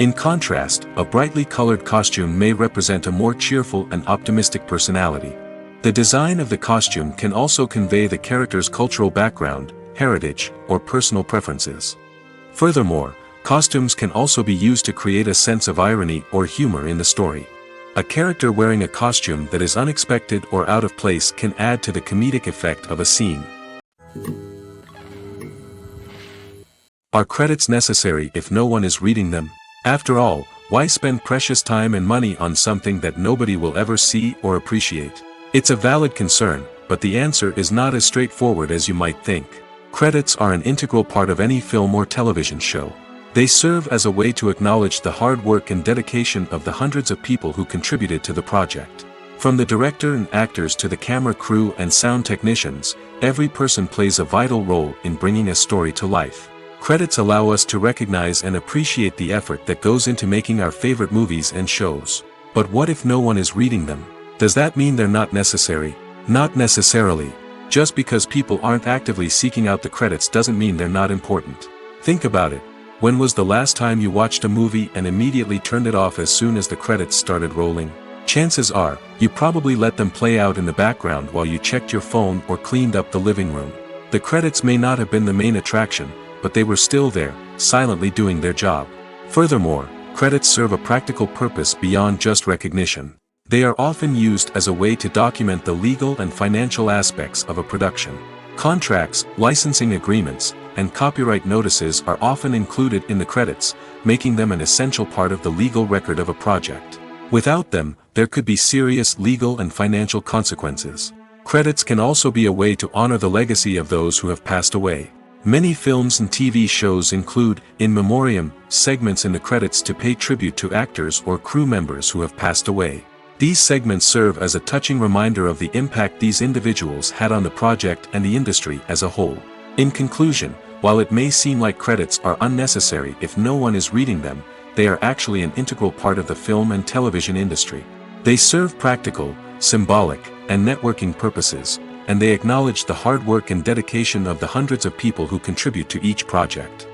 In contrast, a brightly colored costume may represent a more cheerful and optimistic personality. The design of the costume can also convey the character's cultural background, heritage, or personal preferences. Furthermore, costumes can also be used to create a sense of irony or humor in the story. A character wearing a costume that is unexpected or out of place can add to the comedic effect of a scene. Are credits necessary if no one is reading them? After all, why spend precious time and money on something that nobody will ever see or appreciate? It's a valid concern, but the answer is not as straightforward as you might think. Credits are an integral part of any film or television show. They serve as a way to acknowledge the hard work and dedication of the hundreds of people who contributed to the project. From the director and actors to the camera crew and sound technicians, every person plays a vital role in bringing a story to life. Credits allow us to recognize and appreciate the effort that goes into making our favorite movies and shows. But what if no one is reading them? Does that mean they're not necessary? Not necessarily. Just because people aren't actively seeking out the credits doesn't mean they're not important. Think about it. When was the last time you watched a movie and immediately turned it off as soon as the credits started rolling? Chances are, you probably let them play out in the background while you checked your phone or cleaned up the living room. The credits may not have been the main attraction, but they were still there, silently doing their job. Furthermore, credits serve a practical purpose beyond just recognition. They are often used as a way to document the legal and financial aspects of a production. Contracts, licensing agreements, and copyright notices are often included in the credits, making them an essential part of the legal record of a project. Without them, there could be serious legal and financial consequences. Credits can also be a way to honor the legacy of those who have passed away. Many films and TV shows include, in memoriam, segments in the credits to pay tribute to actors or crew members who have passed away. These segments serve as a touching reminder of the impact these individuals had on the project and the industry as a whole. In conclusion, while it may seem like credits are unnecessary if no one is reading them, they are actually an integral part of the film and television industry. They serve practical, symbolic, and networking purposes, and they acknowledge the hard work and dedication of the hundreds of people who contribute to each project.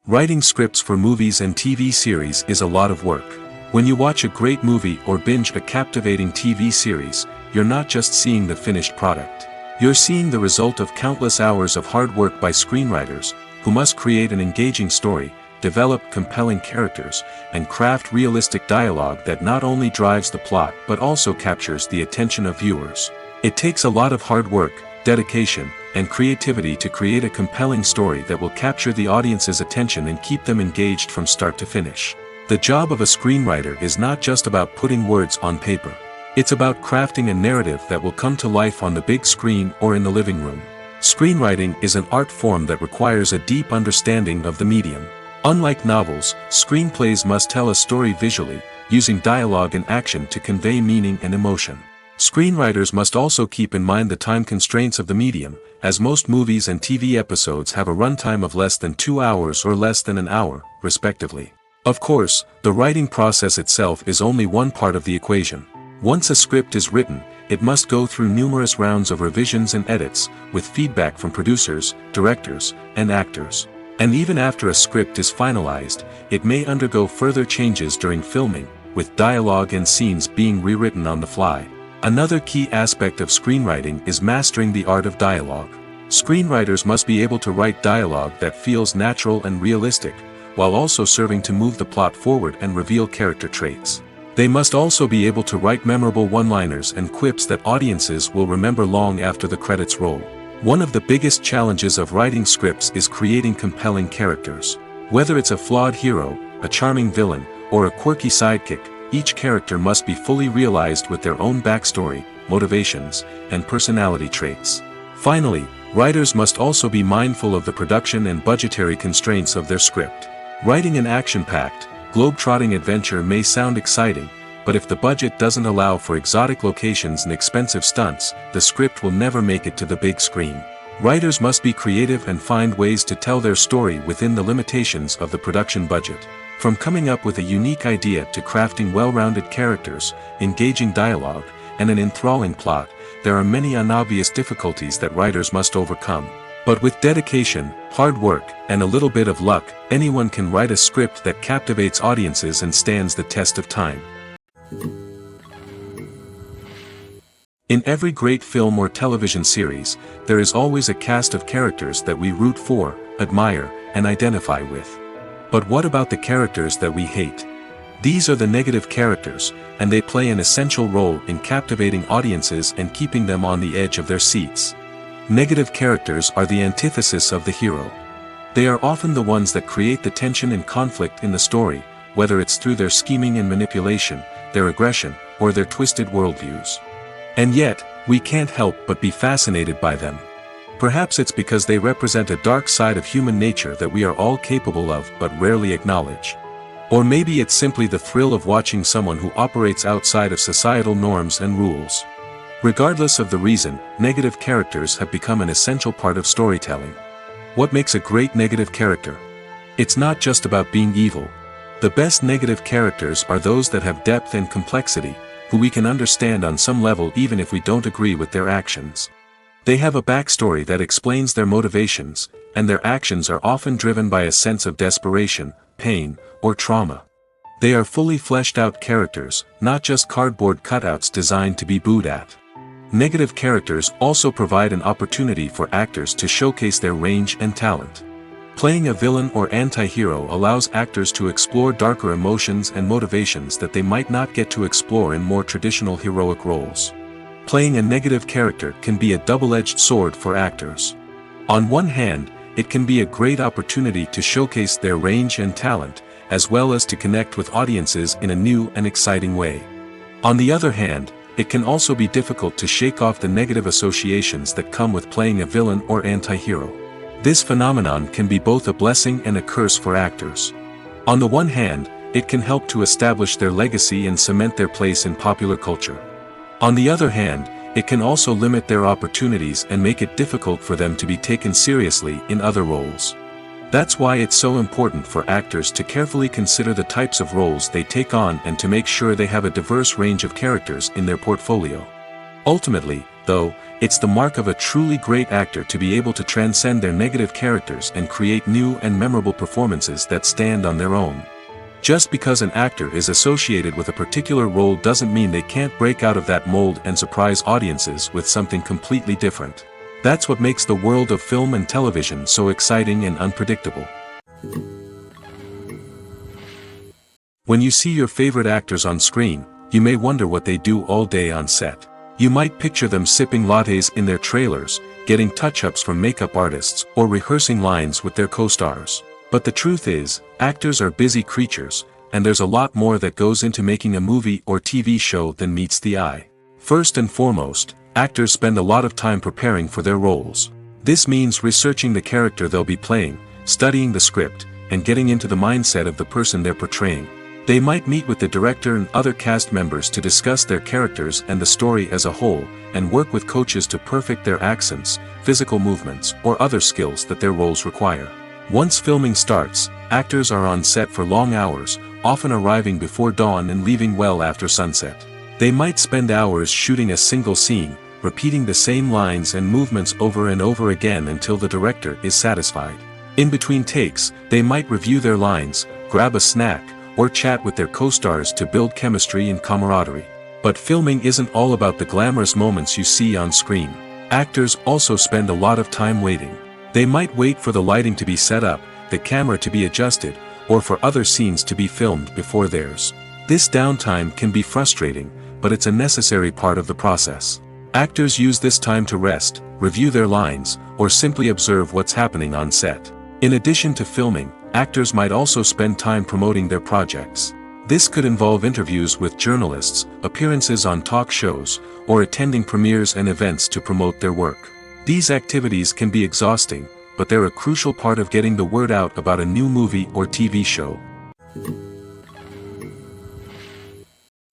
Writing scripts for movies and TV series is a lot of work. When you watch a great movie or binge a captivating TV series, you're not just seeing the finished product. You're seeing the result of countless hours of hard work by screenwriters, who must create an engaging story, develop compelling characters, and craft realistic dialogue that not only drives the plot but also captures the attention of viewers. It takes a lot of hard work, dedication, and creativity to create a compelling story that will capture the audience's attention and keep them engaged from start to finish. The job of a screenwriter is not just about putting words on paper. It's about crafting a narrative that will come to life on the big screen or in the living room. Screenwriting is an art form that requires a deep understanding of the medium. Unlike novels, screenplays must tell a story visually, using dialogue and action to convey meaning and emotion. Screenwriters must also keep in mind the time constraints of the medium, as most movies and TV episodes have a runtime of less than 2 hours or less than an hour, respectively. Of course, the writing process itself is only one part of the equation. Once a script is written, it must go through numerous rounds of revisions and edits, with feedback from producers, directors, and actors. And even after a script is finalized, it may undergo further changes during filming, with dialogue and scenes being rewritten on the fly. Another key aspect of screenwriting is mastering the art of dialogue. Screenwriters must be able to write dialogue that feels natural and realistic, while also serving to move the plot forward and reveal character traits. They must also be able to write memorable one-liners and quips that audiences will remember long after the credits roll. One of the biggest challenges of writing scripts is creating compelling characters. Whether it's a flawed hero, a charming villain, or a quirky sidekick, each character must be fully realized with their own backstory, motivations, and personality traits. Finally, writers must also be mindful of the production and budgetary constraints of their script. Writing an action-packed, globe-trotting adventure may sound exciting, but if the budget doesn't allow for exotic locations and expensive stunts, the script will never make it to the big screen. Writers must be creative and find ways to tell their story within the limitations of the production budget. From coming up with a unique idea to crafting well-rounded characters, engaging dialogue, and an enthralling plot, there are many unobvious difficulties that writers must overcome. But with dedication, hard work, and a little bit of luck, anyone can write a script that captivates audiences and stands the test of time. In every great film or television series, there is always a cast of characters that we root for, admire, and identify with. But what about the characters that we hate? These are the negative characters, and they play an essential role in captivating audiences and keeping them on the edge of their seats. Negative characters are the antithesis of the hero. They are often the ones that create the tension and conflict in the story, whether it's through their scheming and manipulation, their aggression, or their twisted worldviews. And yet, we can't help but be fascinated by them. Perhaps it's because they represent a dark side of human nature that we are all capable of but rarely acknowledge. Or maybe it's simply the thrill of watching someone who operates outside of societal norms and rules. Regardless of the reason, negative characters have become an essential part of storytelling. What makes a great negative character? It's not just about being evil. The best negative characters are those that have depth and complexity, who we can understand on some level even if we don't agree with their actions. They have a backstory that explains their motivations, and their actions are often driven by a sense of desperation, pain, or trauma. They are fully fleshed out characters, not just cardboard cutouts designed to be booed at. Negative characters also provide an opportunity for actors to showcase their range and talent. Playing a villain or anti-hero allows actors to explore darker emotions and motivations that they might not get to explore in more traditional heroic roles. Playing a negative character can be a double-edged sword for actors. On one hand, it can be a great opportunity to showcase their range and talent, as well as to connect with audiences in a new and exciting way. On the other hand, it can also be difficult to shake off the negative associations that come with playing a villain or anti-hero. This phenomenon can be both a blessing and a curse for actors. On the one hand, it can help to establish their legacy and cement their place in popular culture. On the other hand, it can also limit their opportunities and make it difficult for them to be taken seriously in other roles. That's why it's so important for actors to carefully consider the types of roles they take on and to make sure they have a diverse range of characters in their portfolio. Ultimately, though, it's the mark of a truly great actor to be able to transcend their negative characters and create new and memorable performances that stand on their own. Just because an actor is associated with a particular role doesn't mean they can't break out of that mold and surprise audiences with something completely different. That's what makes the world of film and television so exciting and unpredictable. When you see your favorite actors on screen, you may wonder what they do all day on set. You might picture them sipping lattes in their trailers, getting touch-ups from makeup artists, or rehearsing lines with their co-stars. But the truth is, actors are busy creatures, and there's a lot more that goes into making a movie or TV show than meets the eye. First and foremost, actors spend a lot of time preparing for their roles. This means researching the character they'll be playing, studying the script, and getting into the mindset of the person they're portraying. They might meet with the director and other cast members to discuss their characters and the story as a whole, and work with coaches to perfect their accents, physical movements, or other skills that their roles require. Once filming starts, actors are on set for long hours, often arriving before dawn and leaving well after sunset. They might spend hours shooting a single scene, repeating the same lines and movements over and over again until the director is satisfied. In between takes, they might review their lines, grab a snack, or chat with their co-stars to build chemistry and camaraderie. But filming isn't all about the glamorous moments you see on screen. Actors also spend a lot of time waiting. They might wait for the lighting to be set up, the camera to be adjusted, or for other scenes to be filmed before theirs. This downtime can be frustrating, but it's a necessary part of the process. Actors use this time to rest, review their lines, or simply observe what's happening on set. In addition to filming, actors might also spend time promoting their projects. This could involve interviews with journalists, appearances on talk shows, or attending premieres and events to promote their work. These activities can be exhausting, but they're a crucial part of getting the word out about a new movie or TV show.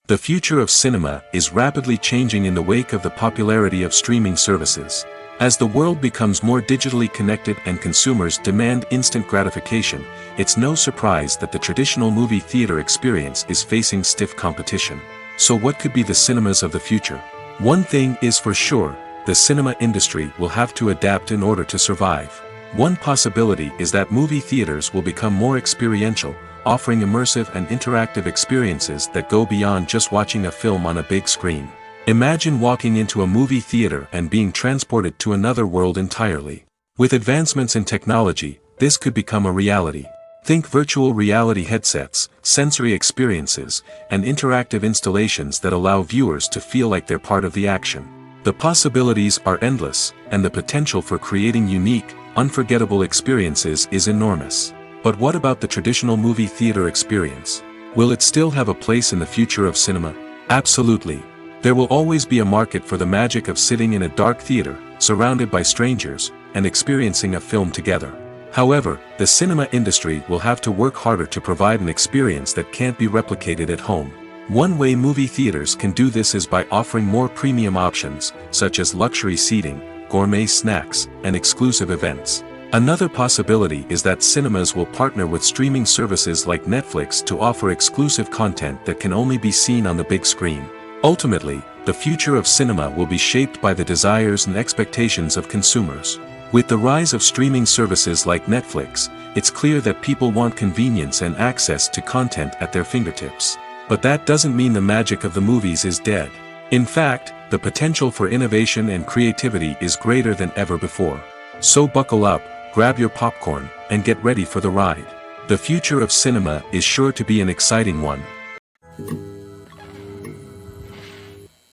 The future of cinema is rapidly changing in the wake of the popularity of streaming services. As the world becomes more digitally connected and consumers demand instant gratification, it's no surprise that the traditional movie theater experience is facing stiff competition. So what could be the cinemas of the future? One thing is for sure, the cinema industry will have to adapt in order to survive. One possibility is that movie theaters will become more experiential, offering immersive and interactive experiences that go beyond just watching a film on a big screen. Imagine walking into a movie theater and being transported to another world entirely. With advancements in technology, this could become a reality. Think virtual reality headsets, sensory experiences, and interactive installations that allow viewers to feel like they're part of the action. The possibilities are endless, and the potential for creating unique, unforgettable experiences is enormous. But what about the traditional movie theater experience? Will it still have a place in the future of cinema? Absolutely. There will always be a market for the magic of sitting in a dark theater, surrounded by strangers, and experiencing a film together. However, the cinema industry will have to work harder to provide an experience that can't be replicated at home. One way movie theaters can do this is by offering more premium options, such as luxury seating, gourmet snacks, and exclusive events. Another possibility is that cinemas will partner with streaming services like Netflix to offer exclusive content that can only be seen on the big screen. Ultimately, the future of cinema will be shaped by the desires and expectations of consumers. With the rise of streaming services like Netflix, it's clear that people want convenience and access to content at their fingertips. But that doesn't mean the magic of the movies is dead. In fact, the potential for innovation and creativity is greater than ever before. So buckle up, grab your popcorn, and get ready for the ride. The future of cinema is sure to be an exciting one.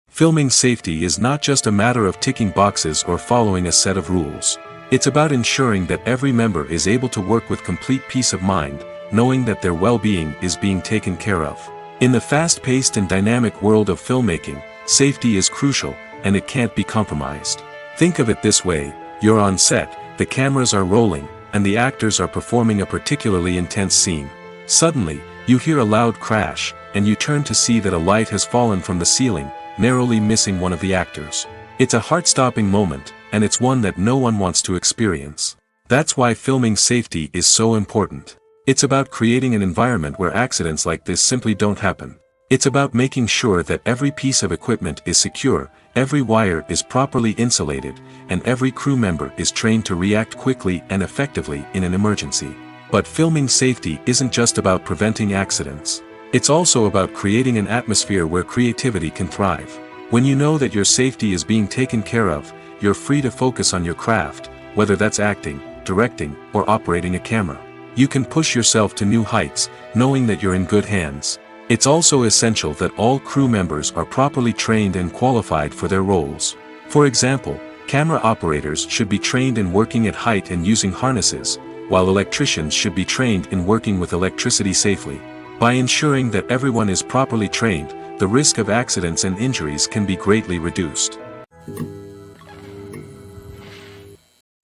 Filming safety is not just a matter of ticking boxes or following a set of rules. It's about ensuring that every member is able to work with complete peace of mind, knowing that their well-being is being taken care of. In the fast-paced and dynamic world of filmmaking, safety is crucial, and it can't be compromised. Think of it this way: you're on set, the cameras are rolling, and the actors are performing a particularly intense scene. Suddenly, you hear a loud crash, and you turn to see that a light has fallen from the ceiling, narrowly missing one of the actors. It's a heart-stopping moment, and it's one that no one wants to experience. That's why filming safety is so important. It's about creating an environment where accidents like this simply don't happen. It's about making sure that every piece of equipment is secure, every wire is properly insulated, and every crew member is trained to react quickly and effectively in an emergency. But filming safety isn't just about preventing accidents. It's also about creating an atmosphere where creativity can thrive. When you know that your safety is being taken care of, you're free to focus on your craft, whether that's acting, directing, or operating a camera. You can push yourself to new heights, knowing that you're in good hands. It's also essential that all crew members are properly trained and qualified for their roles. For example, camera operators should be trained in working at height and using harnesses, while electricians should be trained in working with electricity safely. By ensuring that everyone is properly trained, the risk of accidents and injuries can be greatly reduced.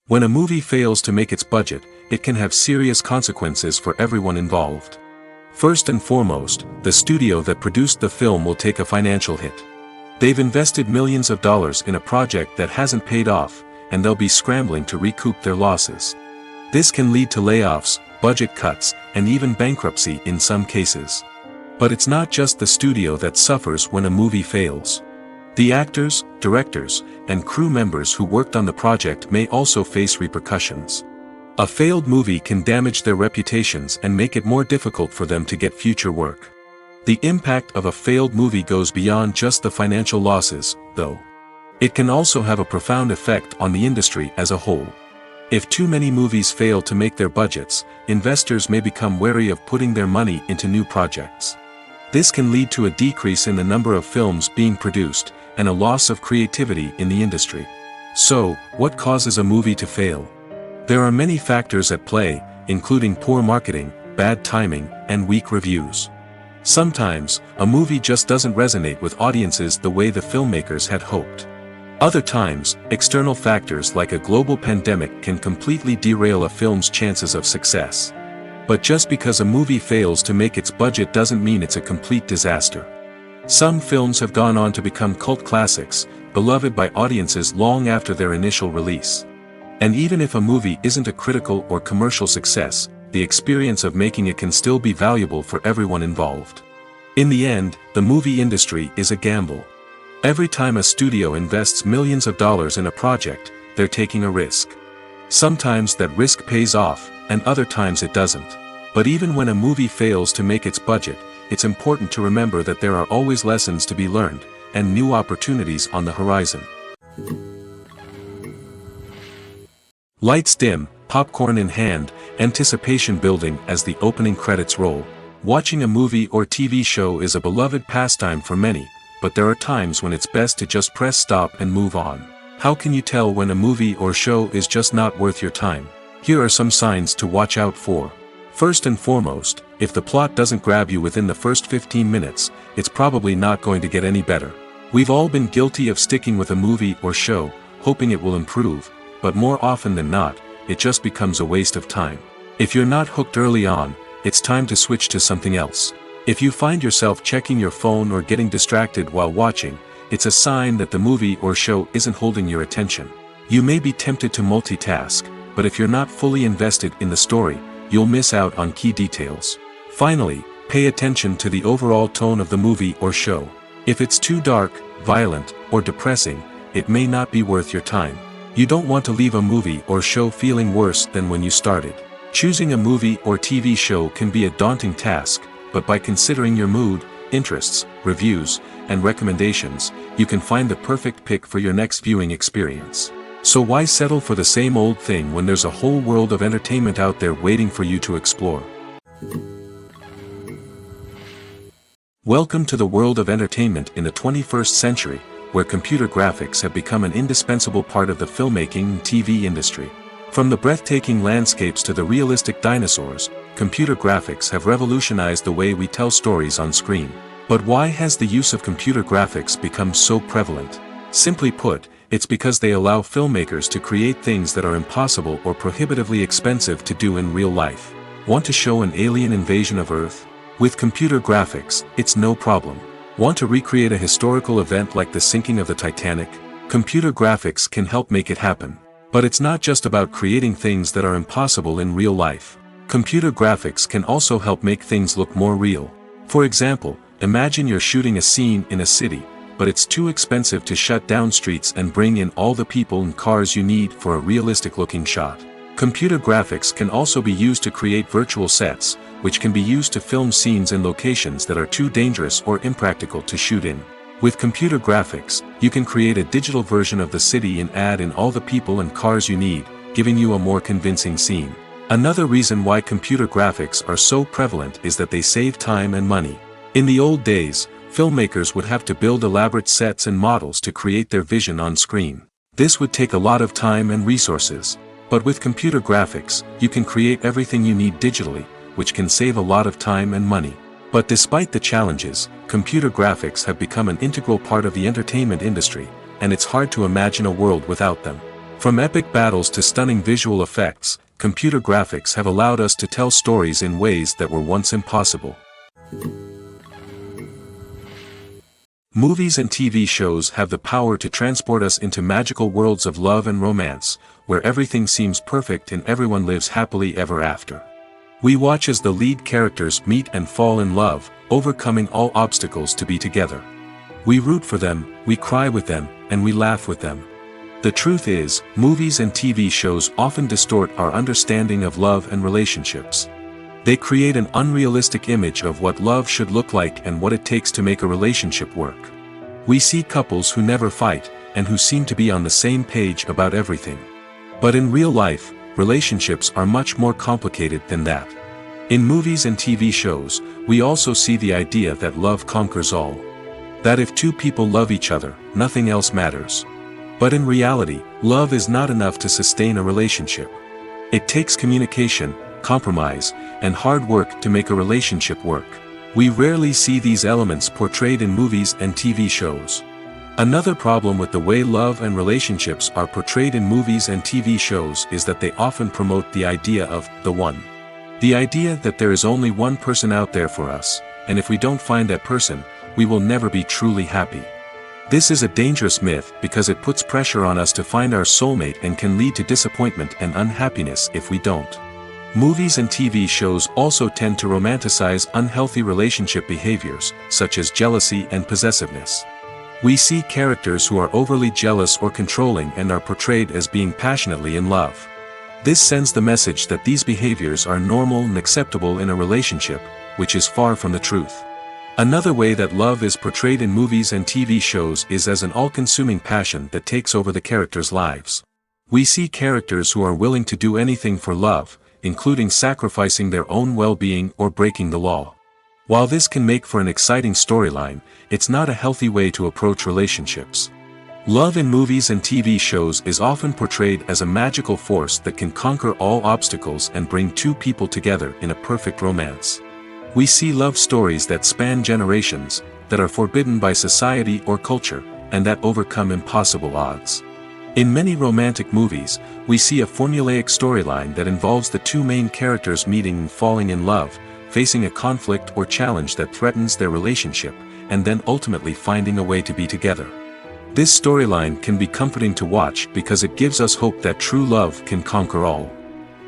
When a movie fails to make its budget, it can have serious consequences for everyone involved. First and foremost, the studio that produced the film will take a financial hit. They've invested millions of dollars in a project that hasn't paid off, and they'll be scrambling to recoup their losses. This can lead to layoffs, budget cuts, and even bankruptcy in some cases. But it's not just the studio that suffers when a movie fails. The actors, directors, and crew members who worked on the project may also face repercussions. A failed movie can damage their reputations and make it more difficult for them to get future work. The impact of a failed movie goes beyond just the financial losses, though. It can also have a profound effect on the industry as a whole. If too many movies fail to make their budgets, investors may become wary of putting their money into new projects. This can lead to a decrease in the number of films being produced, and a loss of creativity in the industry. So, what causes a movie to fail? There are many factors at play, including poor marketing, bad timing, and weak reviews. Sometimes, a movie just doesn't resonate with audiences the way the filmmakers had hoped. Other times, external factors like a global pandemic can completely derail a film's chances of success. But just because a movie fails to make its budget doesn't mean it's a complete disaster. Some films have gone on to become cult classics, beloved by audiences long after their initial release. And even if a movie isn't a critical or commercial success, the experience of making it can still be valuable for everyone involved. In the end, the movie industry is a gamble. Every time a studio invests millions of dollars in a project, they're taking a risk. Sometimes that risk pays off, and other times it doesn't. But even when a movie fails to make its budget, it's important to remember that there are always lessons to be learned, and new opportunities on the horizon. Lights dim, popcorn in hand, anticipation building as the opening credits roll. Watching a movie or TV show is a beloved pastime for many, but there are times when it's best to just press stop and move on. How can you tell when a movie or show is just not worth your time? Here are some signs to watch out for. First and foremost, if the plot doesn't grab you within the first 15 minutes, it's probably not going to get any better. We've all been guilty of sticking with a movie or show, hoping it will improve, but more often than not, it just becomes a waste of time. If you're not hooked early on, it's time to switch to something else. If you find yourself checking your phone or getting distracted while watching, it's a sign that the movie or show isn't holding your attention. You may be tempted to multitask, but if you're not fully invested in the story, you'll miss out on key details. Finally, pay attention to the overall tone of the movie or show. If it's too dark, violent, or depressing, it may not be worth your time. You don't want to leave a movie or show feeling worse than when you started. Choosing a movie or TV show can be a daunting task, but by considering your mood, interests, reviews, and recommendations, you can find the perfect pick for your next viewing experience. So why settle for the same old thing when there's a whole world of entertainment out there waiting for you to explore? Welcome to the world of entertainment in the 21st century, where computer graphics have become an indispensable part of the filmmaking and TV industry. From the breathtaking landscapes to the realistic dinosaurs, computer graphics have revolutionized the way we tell stories on screen. But why has the use of computer graphics become so prevalent? Simply put, it's because they allow filmmakers to create things that are impossible or prohibitively expensive to do in real life. Want to show an alien invasion of Earth? With computer graphics, it's no problem. Want to recreate a historical event like the sinking of the Titanic? Computer graphics can help make it happen. But it's not just about creating things that are impossible in real life. Computer graphics can also help make things look more real. For example, imagine you're shooting a scene in a city, but it's too expensive to shut down streets and bring in all the people and cars you need for a realistic-looking shot. Computer graphics can also be used to create virtual sets, which can be used to film scenes in locations that are too dangerous or impractical to shoot in. With computer graphics, you can create a digital version of the city and add in all the people and cars you need, giving you a more convincing scene. Another reason why computer graphics are so prevalent is that they save time and money. In the old days, filmmakers would have to build elaborate sets and models to create their vision on screen. This would take a lot of time and resources. But with computer graphics, you can create everything you need digitally, which can save a lot of time and money. But despite the challenges, computer graphics have become an integral part of the entertainment industry, and it's hard to imagine a world without them. From epic battles to stunning visual effects, computer graphics have allowed us to tell stories in ways that were once impossible. Movies and TV shows have the power to transport us into magical worlds of love and romance, where everything seems perfect and everyone lives happily ever after. We watch as the lead characters meet and fall in love, overcoming all obstacles to be together. We root for them, we cry with them, and we laugh with them. The truth is, movies and TV shows often distort our understanding of love and relationships. They create an unrealistic image of what love should look like and what it takes to make a relationship work. We see couples who never fight, and who seem to be on the same page about everything. But in real life, relationships are much more complicated than that. In movies and TV shows, we also see the idea that love conquers all. That if two people love each other, nothing else matters. But in reality, love is not enough to sustain a relationship. It takes communication, compromise, and hard work to make a relationship work. We rarely see these elements portrayed in movies and TV shows. Another problem with the way love and relationships are portrayed in movies and TV shows is that they often promote the idea of the one. The idea that there is only one person out there for us, and if we don't find that person, we will never be truly happy. This is a dangerous myth because it puts pressure on us to find our soulmate and can lead to disappointment and unhappiness if we don't. Movies and TV shows also tend to romanticize unhealthy relationship behaviors, such as jealousy and possessiveness. We see characters who are overly jealous or controlling and are portrayed as being passionately in love. This sends the message that these behaviors are normal and acceptable in a relationship, which is far from the truth. Another way that love is portrayed in movies and TV shows is as an all-consuming passion that takes over the characters' lives. We see characters who are willing to do anything for love, including sacrificing their own well-being or breaking the law. While this can make for an exciting storyline, it's not a healthy way to approach relationships. Love in movies and TV shows is often portrayed as a magical force that can conquer all obstacles and bring two people together in a perfect romance. We see love stories that span generations, that are forbidden by society or culture, and that overcome impossible odds. In many romantic movies, we see a formulaic storyline that involves the two main characters meeting and falling in love, facing a conflict or challenge that threatens their relationship, and then ultimately finding a way to be together. This storyline can be comforting to watch because it gives us hope that true love can conquer all.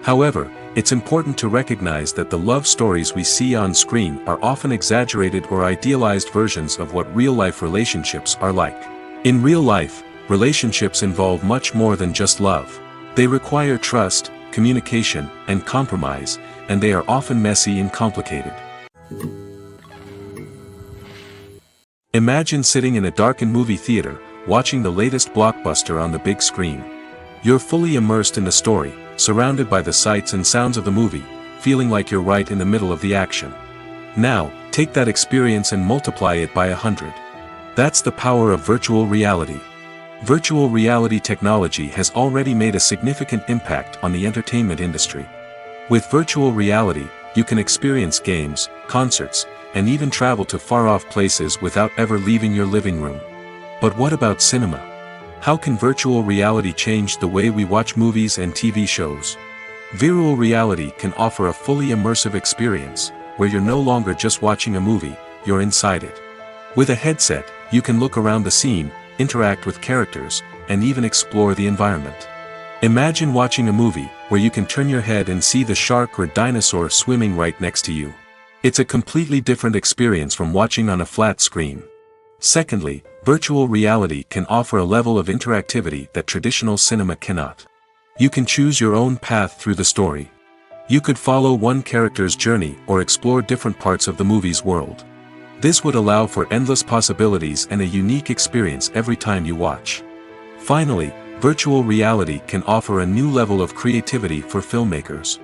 However, it's important to recognize that the love stories we see on screen are often exaggerated or idealized versions of what real-life relationships are like. In real life, relationships involve much more than just love. They require trust, communication, and compromise, and they are often messy and complicated. Imagine sitting in a darkened movie theater, watching the latest blockbuster on the big screen. You're fully immersed in the story, surrounded by the sights and sounds of the movie, feeling like you're right in the middle of the action. Now, take that experience and multiply it by 100. That's the power of virtual reality. Virtual reality technology has already made a significant impact on the entertainment industry. With virtual reality, you can experience games, concerts, and even travel to far-off places without ever leaving your living room. But what about cinema? How can virtual reality change the way we watch movies and TV shows? Virtual reality can offer a fully immersive experience, where you're no longer just watching a movie, you're inside it. With a headset, you can look around the scene, interact with characters, and even explore the environment. Imagine watching a movie where you can turn your head and see the shark or dinosaur swimming right next to you. It's a completely different experience from watching on a flat screen. Secondly, virtual reality can offer a level of interactivity that traditional cinema cannot. You can choose your own path through the story. You could follow one character's journey or explore different parts of the movie's world. This would allow for endless possibilities and a unique experience every time you watch. Finally, virtual reality can offer a new level of creativity for filmmakers.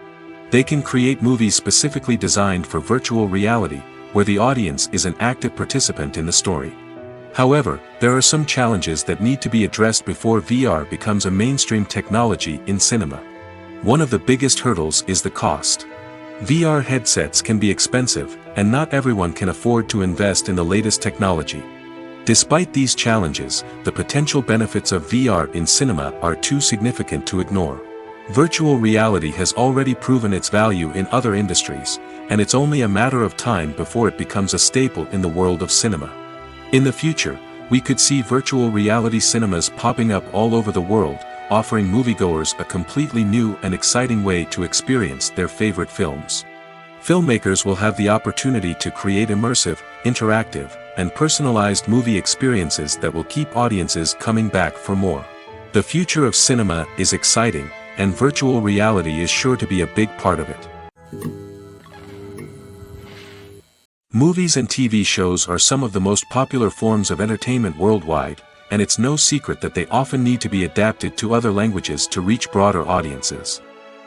They can create movies specifically designed for virtual reality, where the audience is an active participant in the story. However, there are some challenges that need to be addressed before VR becomes a mainstream technology in cinema. One of the biggest hurdles is the cost. VR headsets can be expensive, and not everyone can afford to invest in the latest technology. Despite these challenges, the potential benefits of VR in cinema are too significant to ignore. Virtual reality has already proven its value in other industries, and it's only a matter of time before it becomes a staple in the world of cinema. In the future, we could see virtual reality cinemas popping up all over the world, offering moviegoers a completely new and exciting way to experience their favorite films. Filmmakers will have the opportunity to create immersive, interactive, and personalized movie experiences that will keep audiences coming back for more. The future of cinema is exciting, and virtual reality is sure to be a big part of it. Movies and TV shows are some of the most popular forms of entertainment worldwide, and it's no secret that they often need to be adapted to other languages to reach broader audiences.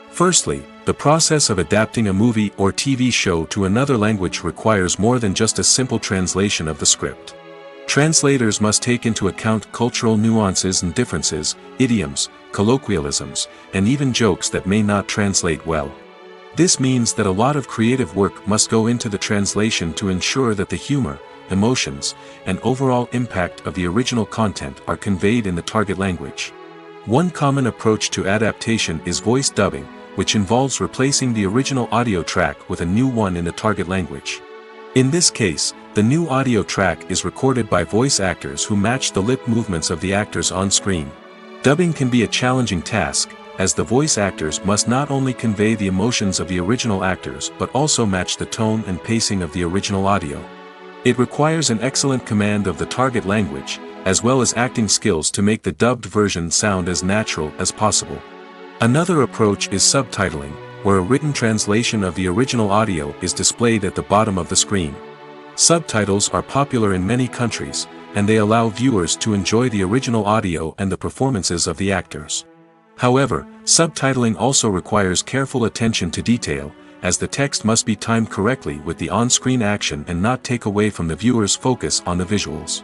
Firstly, the process of adapting a movie or TV show to another language requires more than just a simple translation of the script. Translators must take into account cultural nuances and differences, idioms, colloquialisms, and even jokes that may not translate well. This means that a lot of creative work must go into the translation to ensure that the humor, emotions, and overall impact of the original content are conveyed in the target language. One common approach to adaptation is voice dubbing, which involves replacing the original audio track with a new one in the target language. In this case, the new audio track is recorded by voice actors who match the lip movements of the actors on screen. Dubbing can be a challenging task, as the voice actors must not only convey the emotions of the original actors but also match the tone and pacing of the original audio. It requires an excellent command of the target language, as well as acting skills to make the dubbed version sound as natural as possible. Another approach is subtitling, where a written translation of the original audio is displayed at the bottom of the screen. Subtitles are popular in many countries, and they allow viewers to enjoy the original audio and the performances of the actors. However, subtitling also requires careful attention to detail, as the text must be timed correctly with the on-screen action and not take away from the viewer's focus on the visuals.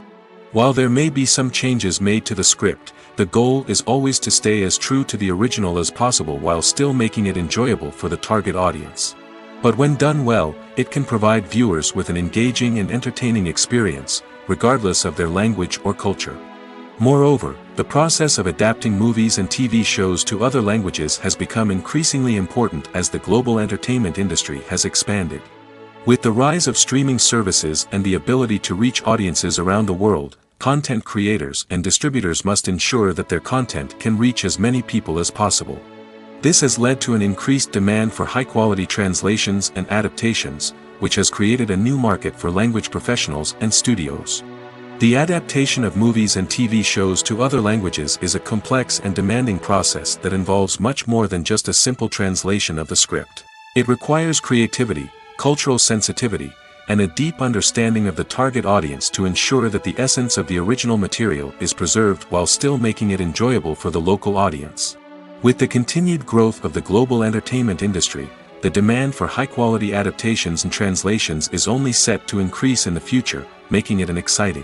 While there may be some changes made to the script, the goal is always to stay as true to the original as possible while still making it enjoyable for the target audience. But when done well, it can provide viewers with an engaging and entertaining experience, regardless of their language or culture. Moreover, the process of adapting movies and TV shows to other languages has become increasingly important as the global entertainment industry has expanded. With the rise of streaming services and the ability to reach audiences around the world, content creators and distributors must ensure that their content can reach as many people as possible. This has led to an increased demand for high-quality translations and adaptations, which has created a new market for language professionals and studios. The adaptation of movies and TV shows to other languages is a complex and demanding process that involves much more than just a simple translation of the script. It requires creativity, cultural sensitivity, and a deep understanding of the target audience to ensure that the essence of the original material is preserved while still making it enjoyable for the local audience. With the continued growth of the global entertainment industry, the demand for high-quality adaptations and translations is only set to increase in the future, making it an exciting.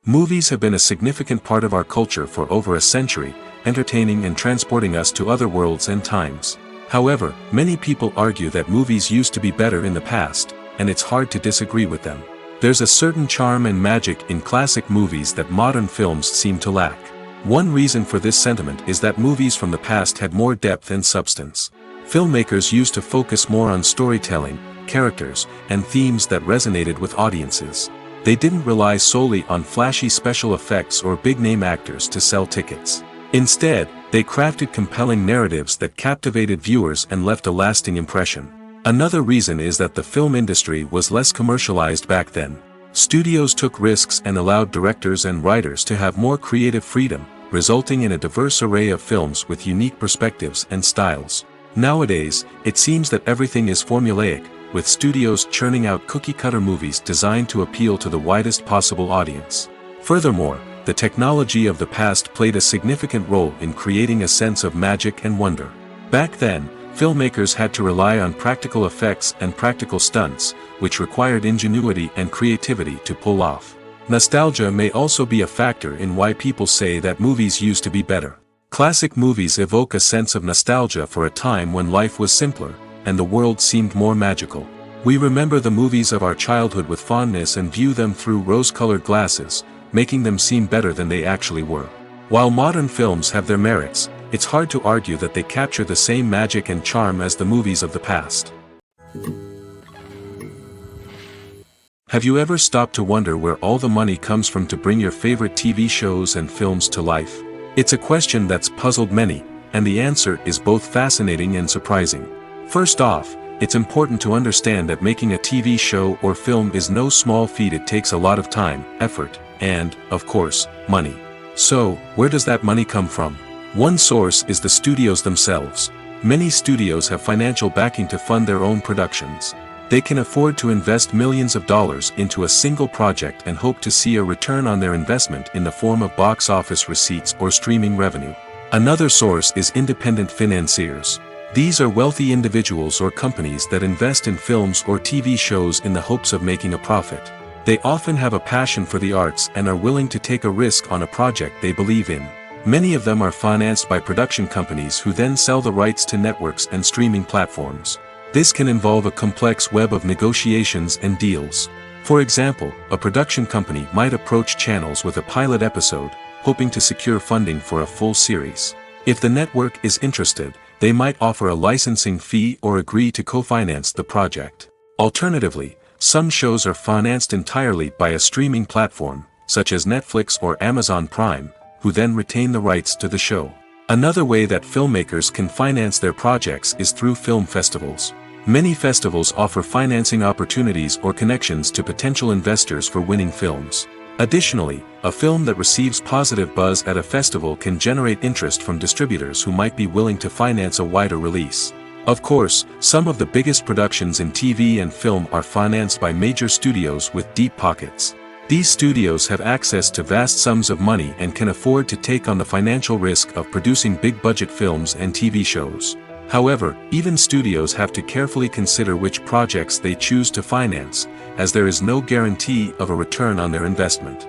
Movies have been a significant part of our culture for over a century, entertaining and transporting us to other worlds and times. However, many people argue that movies used to be better in the past, and it's hard to disagree with them. There's a certain charm and magic in classic movies that modern films seem to lack. One reason for this sentiment is that movies from the past had more depth and substance. Filmmakers used to focus more on storytelling, characters, and themes that resonated with audiences. They didn't rely solely on flashy special effects or big-name actors to sell tickets. Instead, they crafted compelling narratives that captivated viewers and left a lasting impression. Another reason is that the film industry was less commercialized back then. Studios took risks and allowed directors and writers to have more creative freedom, resulting in a diverse array of films with unique perspectives and styles. Nowadays, it seems that everything is formulaic, with studios churning out cookie-cutter movies designed to appeal to the widest possible audience. Furthermore, the technology of the past played a significant role in creating a sense of magic and wonder. Back then, filmmakers had to rely on practical effects and practical stunts, which required ingenuity and creativity to pull off. Nostalgia may also be a factor in why people say that movies used to be better. Classic movies evoke a sense of nostalgia for a time when life was simpler, and the world seemed more magical. We remember the movies of our childhood with fondness and view them through rose-colored glasses, making them seem better than they actually were. While modern films have their merits, it's hard to argue that they capture the same magic and charm as the movies of the past. Have you ever stopped to wonder where all the money comes from to bring your favorite TV shows and films to life? It's a question that's puzzled many, and the answer is both fascinating and surprising. First off, it's important to understand that making a TV show or film is no small feat. It takes a lot of time, effort, and, of course, money. So, where does that money come from? One source is the studios themselves. Many studios have financial backing to fund their own productions. They can afford to invest millions of dollars into a single project and hope to see a return on their investment in the form of box office receipts or streaming revenue. Another source is independent financiers. These are wealthy individuals or companies that invest in films or TV shows in the hopes of making a profit. They often have a passion for the arts and are willing to take a risk on a project they believe in. Many of them are financed by production companies who then sell the rights to networks and streaming platforms. This can involve a complex web of negotiations and deals. For example, a production company might approach channels with a pilot episode, hoping to secure funding for a full series. If the network is interested, they might offer a licensing fee or agree to co-finance the project. Alternatively, some shows are financed entirely by a streaming platform, such as Netflix or Amazon Prime, who then retain the rights to the show. Another way that filmmakers can finance their projects is through film festivals. Many festivals offer financing opportunities or connections to potential investors for winning films. Additionally, a film that receives positive buzz at a festival can generate interest from distributors who might be willing to finance a wider release. Of course, some of the biggest productions in TV and film are financed by major studios with deep pockets. These studios have access to vast sums of money and can afford to take on the financial risk of producing big-budget films and TV shows. However, even studios have to carefully consider which projects they choose to finance, as there is no guarantee of a return on their investment.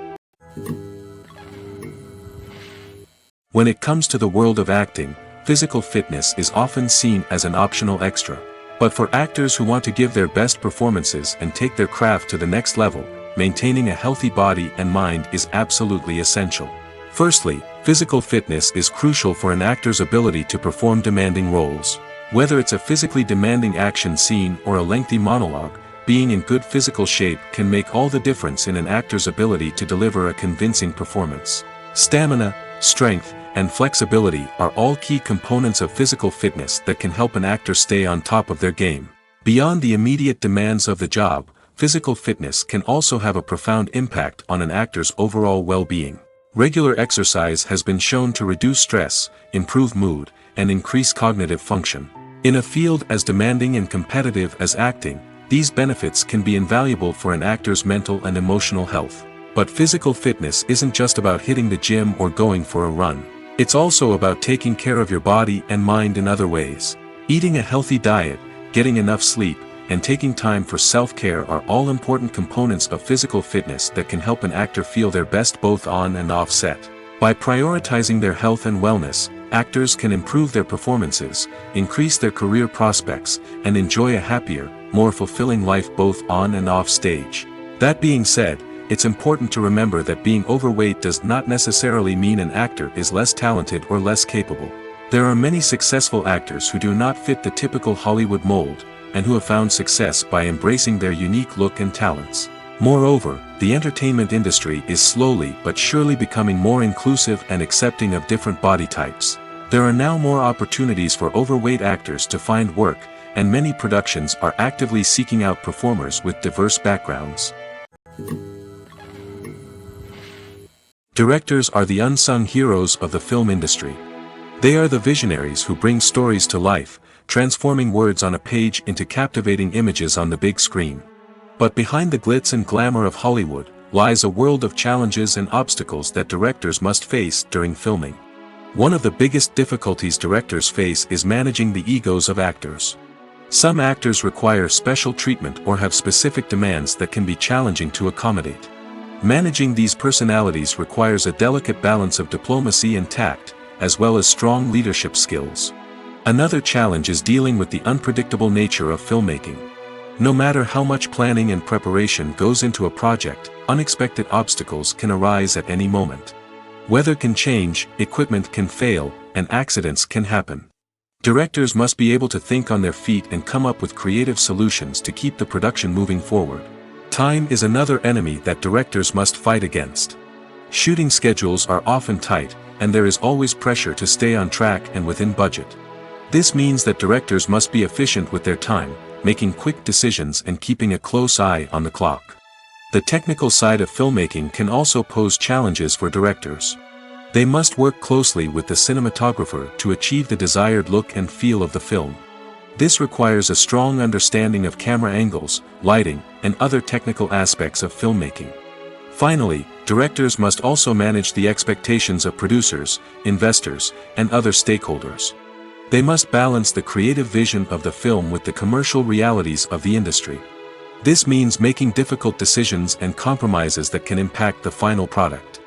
When it comes to the world of acting, physical fitness is often seen as an optional extra. But for actors who want to give their best performances and take their craft to the next level, maintaining a healthy body and mind is absolutely essential. Firstly, physical fitness is crucial for an actor's ability to perform demanding roles. Whether it's a physically demanding action scene or a lengthy monologue, being in good physical shape can make all the difference in an actor's ability to deliver a convincing performance. Stamina, strength, and flexibility are all key components of physical fitness that can help an actor stay on top of their game. Beyond the immediate demands of the job, physical fitness can also have a profound impact on an actor's overall well-being. Regular exercise has been shown to reduce stress, improve mood, and increase cognitive function. In a field as demanding and competitive as acting, these benefits can be invaluable for an actor's mental and emotional health. But physical fitness isn't just about hitting the gym or going for a run. It's also about taking care of your body and mind in other ways. Eating a healthy diet, getting enough sleep, and taking time for self-care are all important components of physical fitness that can help an actor feel their best both on and off set. By prioritizing their health and wellness, actors can improve their performances, increase their career prospects, and enjoy a happier, more fulfilling life both on and off stage. That being said, it's important to remember that being overweight does not necessarily mean an actor is less talented or less capable. There are many successful actors who do not fit the typical Hollywood mold, and who have found success by embracing their unique look and talents. Moreover, the entertainment industry is slowly but surely becoming more inclusive and accepting of different body types. There are now more opportunities for overweight actors to find work, and many productions are actively seeking out performers with diverse backgrounds. Directors are the unsung heroes of the film industry. They are the visionaries who bring stories to life, transforming words on a page into captivating images on the big screen. But behind the glitz and glamour of Hollywood, lies a world of challenges and obstacles that directors must face during filming. One of the biggest difficulties directors face is managing the egos of actors. Some actors require special treatment or have specific demands that can be challenging to accommodate. Managing these personalities requires a delicate balance of diplomacy and tact, as well as strong leadership skills. Another challenge is dealing with the unpredictable nature of filmmaking. No matter how much planning and preparation goes into a project, unexpected obstacles can arise at any moment. Weather can change, equipment can fail, and accidents can happen. Directors must be able to think on their feet and come up with creative solutions to keep the production moving forward. Time is another enemy that directors must fight against. Shooting schedules are often tight, and there is always pressure to stay on track and within budget. This means that directors must be efficient with their time, making quick decisions and keeping a close eye on the clock. The technical side of filmmaking can also pose challenges for directors. They must work closely with the cinematographer to achieve the desired look and feel of the film. This requires a strong understanding of camera angles, lighting, and other technical aspects of filmmaking. Finally, directors must also manage the expectations of producers, investors, and other stakeholders. They must balance the creative vision of the film with the commercial realities of the industry. This means making difficult decisions and compromises that can impact the final product.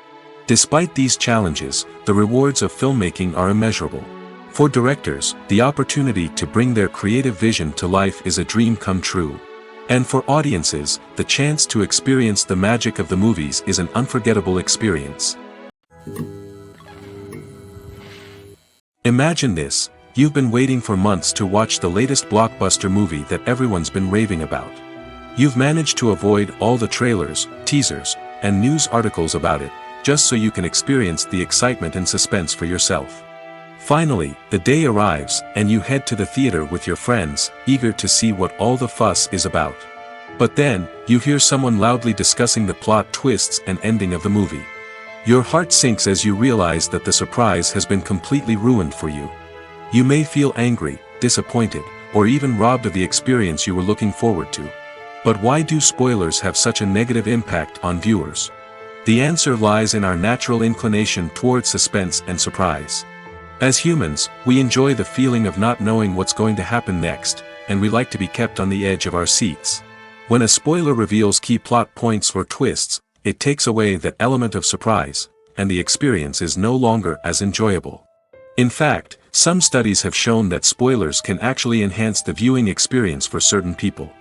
Despite these challenges, the rewards of filmmaking are immeasurable. For directors, the opportunity to bring their creative vision to life is a dream come true. And for audiences, the chance to experience the magic of the movies is an unforgettable experience. Imagine this: you've been waiting for months to watch the latest blockbuster movie that everyone's been raving about. You've managed to avoid all the trailers, teasers, and news articles about it, just so you can experience the excitement and suspense for yourself. Finally, the day arrives, and you head to the theater with your friends, eager to see what all the fuss is about. But then, you hear someone loudly discussing the plot twists and ending of the movie. Your heart sinks as you realize that the surprise has been completely ruined for you. You may feel angry, disappointed, or even robbed of the experience you were looking forward to. But why do spoilers have such a negative impact on viewers? The answer lies in our natural inclination toward suspense and surprise. As humans, we enjoy the feeling of not knowing what's going to happen next, and we like to be kept on the edge of our seats. When a spoiler reveals key plot points or twists, it takes away that element of surprise, and the experience is no longer as enjoyable. In fact, some studies have shown that spoilers can actually enhance the viewing experience for certain people.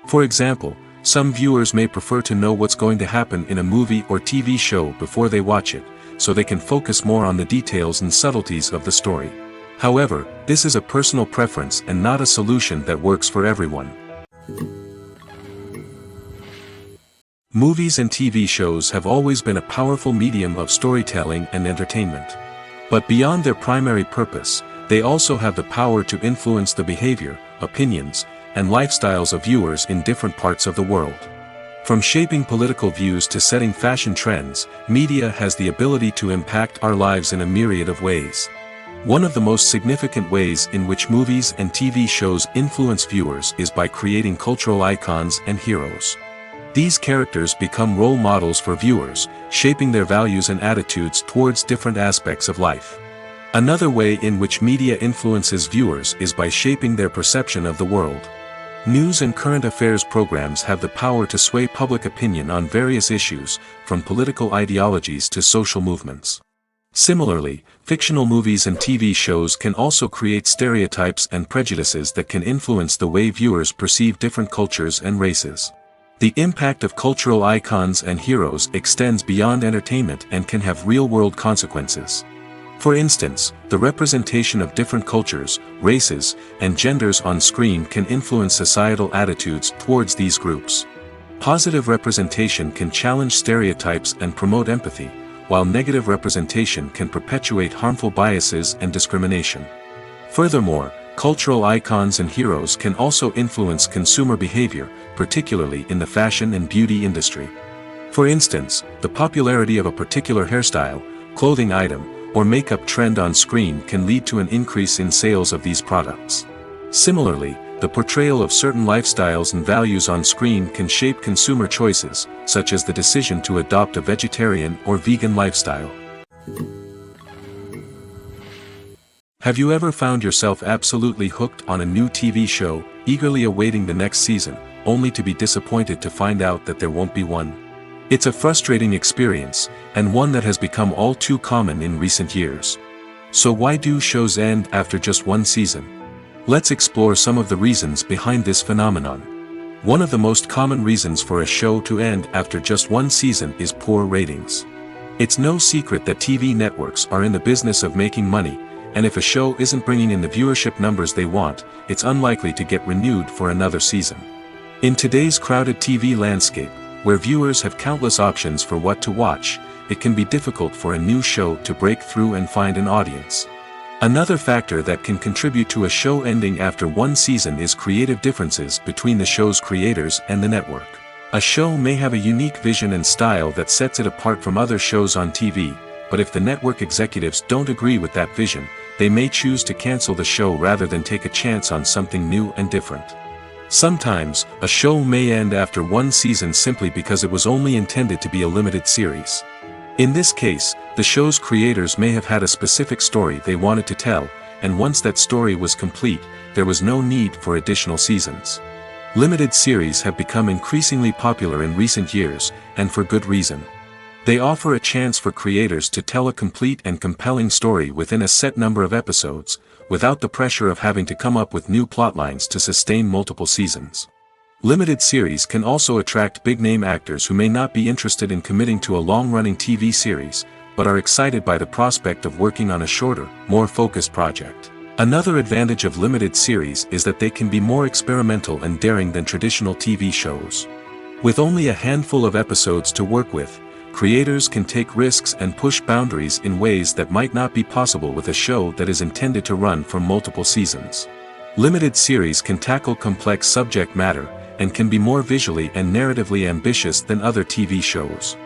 For example, some viewers may prefer to know what's going to happen in a movie or TV show before they watch it, so they can focus more on the details and subtleties of the story. However, this is a personal preference and not a solution that works for everyone. Movies and TV shows have always been a powerful medium of storytelling and entertainment. But beyond their primary purpose, they also have the power to influence the behavior, opinions, and lifestyles of viewers in different parts of the world. From shaping political views to setting fashion trends, media has the ability to impact our lives in a myriad of ways. One of the most significant ways in which movies and TV shows influence viewers is by creating cultural icons and heroes. These characters become role models for viewers, shaping their values and attitudes towards different aspects of life. Another way in which media influences viewers is by shaping their perception of the world. News and current affairs programs have the power to sway public opinion on various issues, from political ideologies to social movements. Similarly, fictional movies and TV shows can also create stereotypes and prejudices that can influence the way viewers perceive different cultures and races. The impact of cultural icons and heroes extends beyond entertainment and can have real-world consequences. For instance, the representation of different cultures, races, and genders on screen can influence societal attitudes towards these groups. Positive representation can challenge stereotypes and promote empathy, while negative representation can perpetuate harmful biases and discrimination. Furthermore, cultural icons and heroes can also influence consumer behavior, particularly in the fashion and beauty industry. For instance, the popularity of a particular hairstyle, clothing item, or makeup trend on screen can lead to an increase in sales of these products. Similarly, the portrayal of certain lifestyles and values on screen can shape consumer choices, such as the decision to adopt a vegetarian or vegan lifestyle. Have you ever found yourself absolutely hooked on a new TV show, eagerly awaiting the next season, only to be disappointed to find out that there won't be one? It's a frustrating experience, and one that has become all too common in recent years. So why do shows end after just one season? Let's explore some of the reasons behind this phenomenon. One of the most common reasons for a show to end after just one season is poor ratings. It's no secret that TV networks are in the business of making money, and if a show isn't bringing in the viewership numbers they want, it's unlikely to get renewed for another season. In today's crowded TV landscape, where viewers have countless options for what to watch, it can be difficult for a new show to break through and find an audience. Another factor that can contribute to a show ending after one season is creative differences between the show's creators and the network. A show may have a unique vision and style that sets it apart from other shows on TV, but if the network executives don't agree with that vision, they may choose to cancel the show rather than take a chance on something new and different. Sometimes, a show may end after one season simply because it was only intended to be a limited series. In this case, the show's creators may have had a specific story they wanted to tell, and once that story was complete, there was no need for additional seasons. Limited series have become increasingly popular in recent years, and for good reason. They offer a chance for creators to tell a complete and compelling story within a set number of episodes, without the pressure of having to come up with new plotlines to sustain multiple seasons. Limited series can also attract big-name actors who may not be interested in committing to a long-running TV series, but are excited by the prospect of working on a shorter, more focused project. Another advantage of limited series is that they can be more experimental and daring than traditional TV shows. With only a handful of episodes to work with, creators can take risks and push boundaries in ways that might not be possible with a show that is intended to run for multiple seasons. Limited series can tackle complex subject matter, and can be more visually and narratively ambitious than other TV shows.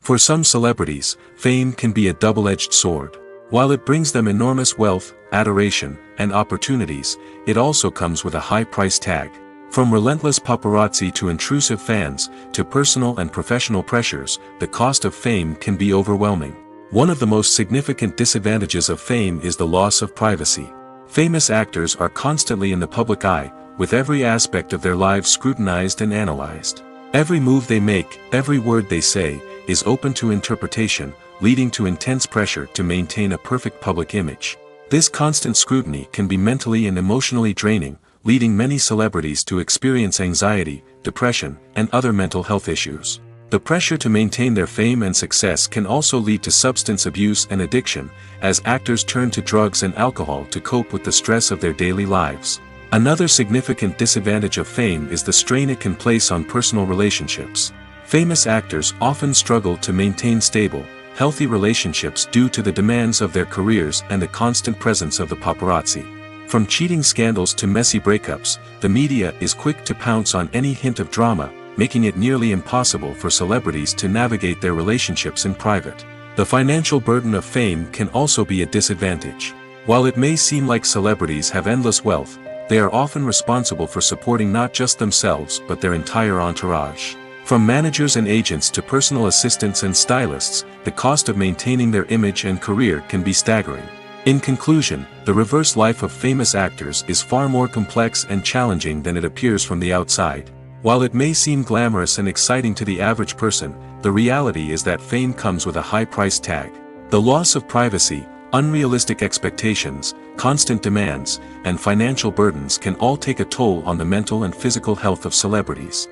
For some celebrities, fame can be a double-edged sword. While it brings them enormous wealth, adoration, and opportunities, it also comes with a high price tag. From relentless paparazzi to intrusive fans, to personal and professional pressures, the cost of fame can be overwhelming. One of the most significant disadvantages of fame is the loss of privacy. Famous actors are constantly in the public eye, with every aspect of their lives scrutinized and analyzed. Every move they make, every word they say, is open to interpretation, leading to intense pressure to maintain a perfect public image. This constant scrutiny can be mentally and emotionally draining, leading many celebrities to experience anxiety, depression, and other mental health issues. The pressure to maintain their fame and success can also lead to substance abuse and addiction, as actors turn to drugs and alcohol to cope with the stress of their daily lives. Another significant disadvantage of fame is the strain it can place on personal relationships. Famous actors often struggle to maintain stable, healthy relationships due to the demands of their careers and the constant presence of the paparazzi. From cheating scandals to messy breakups, the media is quick to pounce on any hint of drama, making it nearly impossible for celebrities to navigate their relationships in private. The financial burden of fame can also be a disadvantage. While it may seem like celebrities have endless wealth, they are often responsible for supporting not just themselves but their entire entourage. From managers and agents to personal assistants and stylists, the cost of maintaining their image and career can be staggering. In conclusion, the reverse life of famous actors is far more complex and challenging than it appears from the outside. While it may seem glamorous and exciting to the average person, the reality is that fame comes with a high price tag. The loss of privacy, unrealistic expectations, constant demands, and financial burdens can all take a toll on the mental and physical health of celebrities.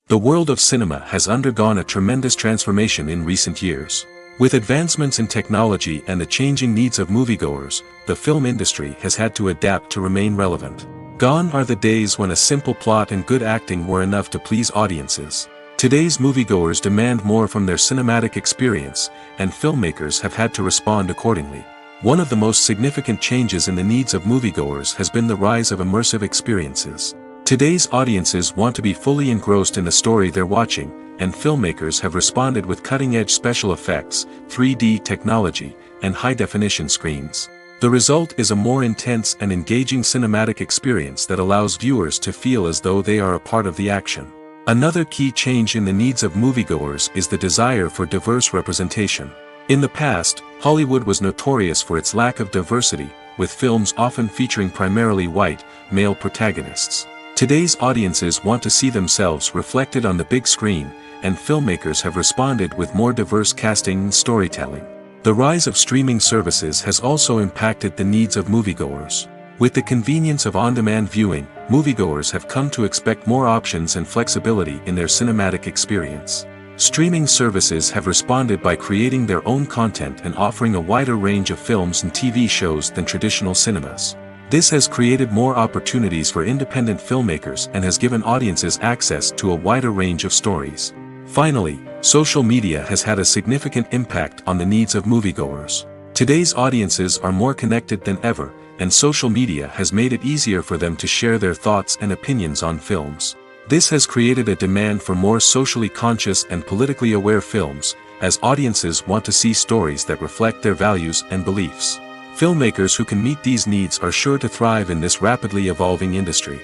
The world of cinema has undergone a tremendous transformation in recent years. With advancements in technology and the changing needs of moviegoers, the film industry has had to adapt to remain relevant. Gone are the days when a simple plot and good acting were enough to please audiences. Today's moviegoers demand more from their cinematic experience, and filmmakers have had to respond accordingly. One of the most significant changes in the needs of moviegoers has been the rise of immersive experiences. Today's audiences want to be fully engrossed in the story they're watching, and filmmakers have responded with cutting-edge special effects, 3D technology, and high-definition screens. The result is a more intense and engaging cinematic experience that allows viewers to feel as though they are a part of the action. Another key change in the needs of moviegoers is the desire for diverse representation. In the past, Hollywood was notorious for its lack of diversity, with films often featuring primarily white, male protagonists. Today's audiences want to see themselves reflected on the big screen, and filmmakers have responded with more diverse casting and storytelling. The rise of streaming services has also impacted the needs of moviegoers. With the convenience of on-demand viewing, moviegoers have come to expect more options and flexibility in their cinematic experience. Streaming services have responded by creating their own content and offering a wider range of films and TV shows than traditional cinemas. This has created more opportunities for independent filmmakers and has given audiences access to a wider range of stories. Finally, social media has had a significant impact on the needs of moviegoers. Today's audiences are more connected than ever, and social media has made it easier for them to share their thoughts and opinions on films. This has created a demand for more socially conscious and politically aware films, as audiences want to see stories that reflect their values and beliefs. Filmmakers who can meet these needs are sure to thrive in this rapidly evolving industry.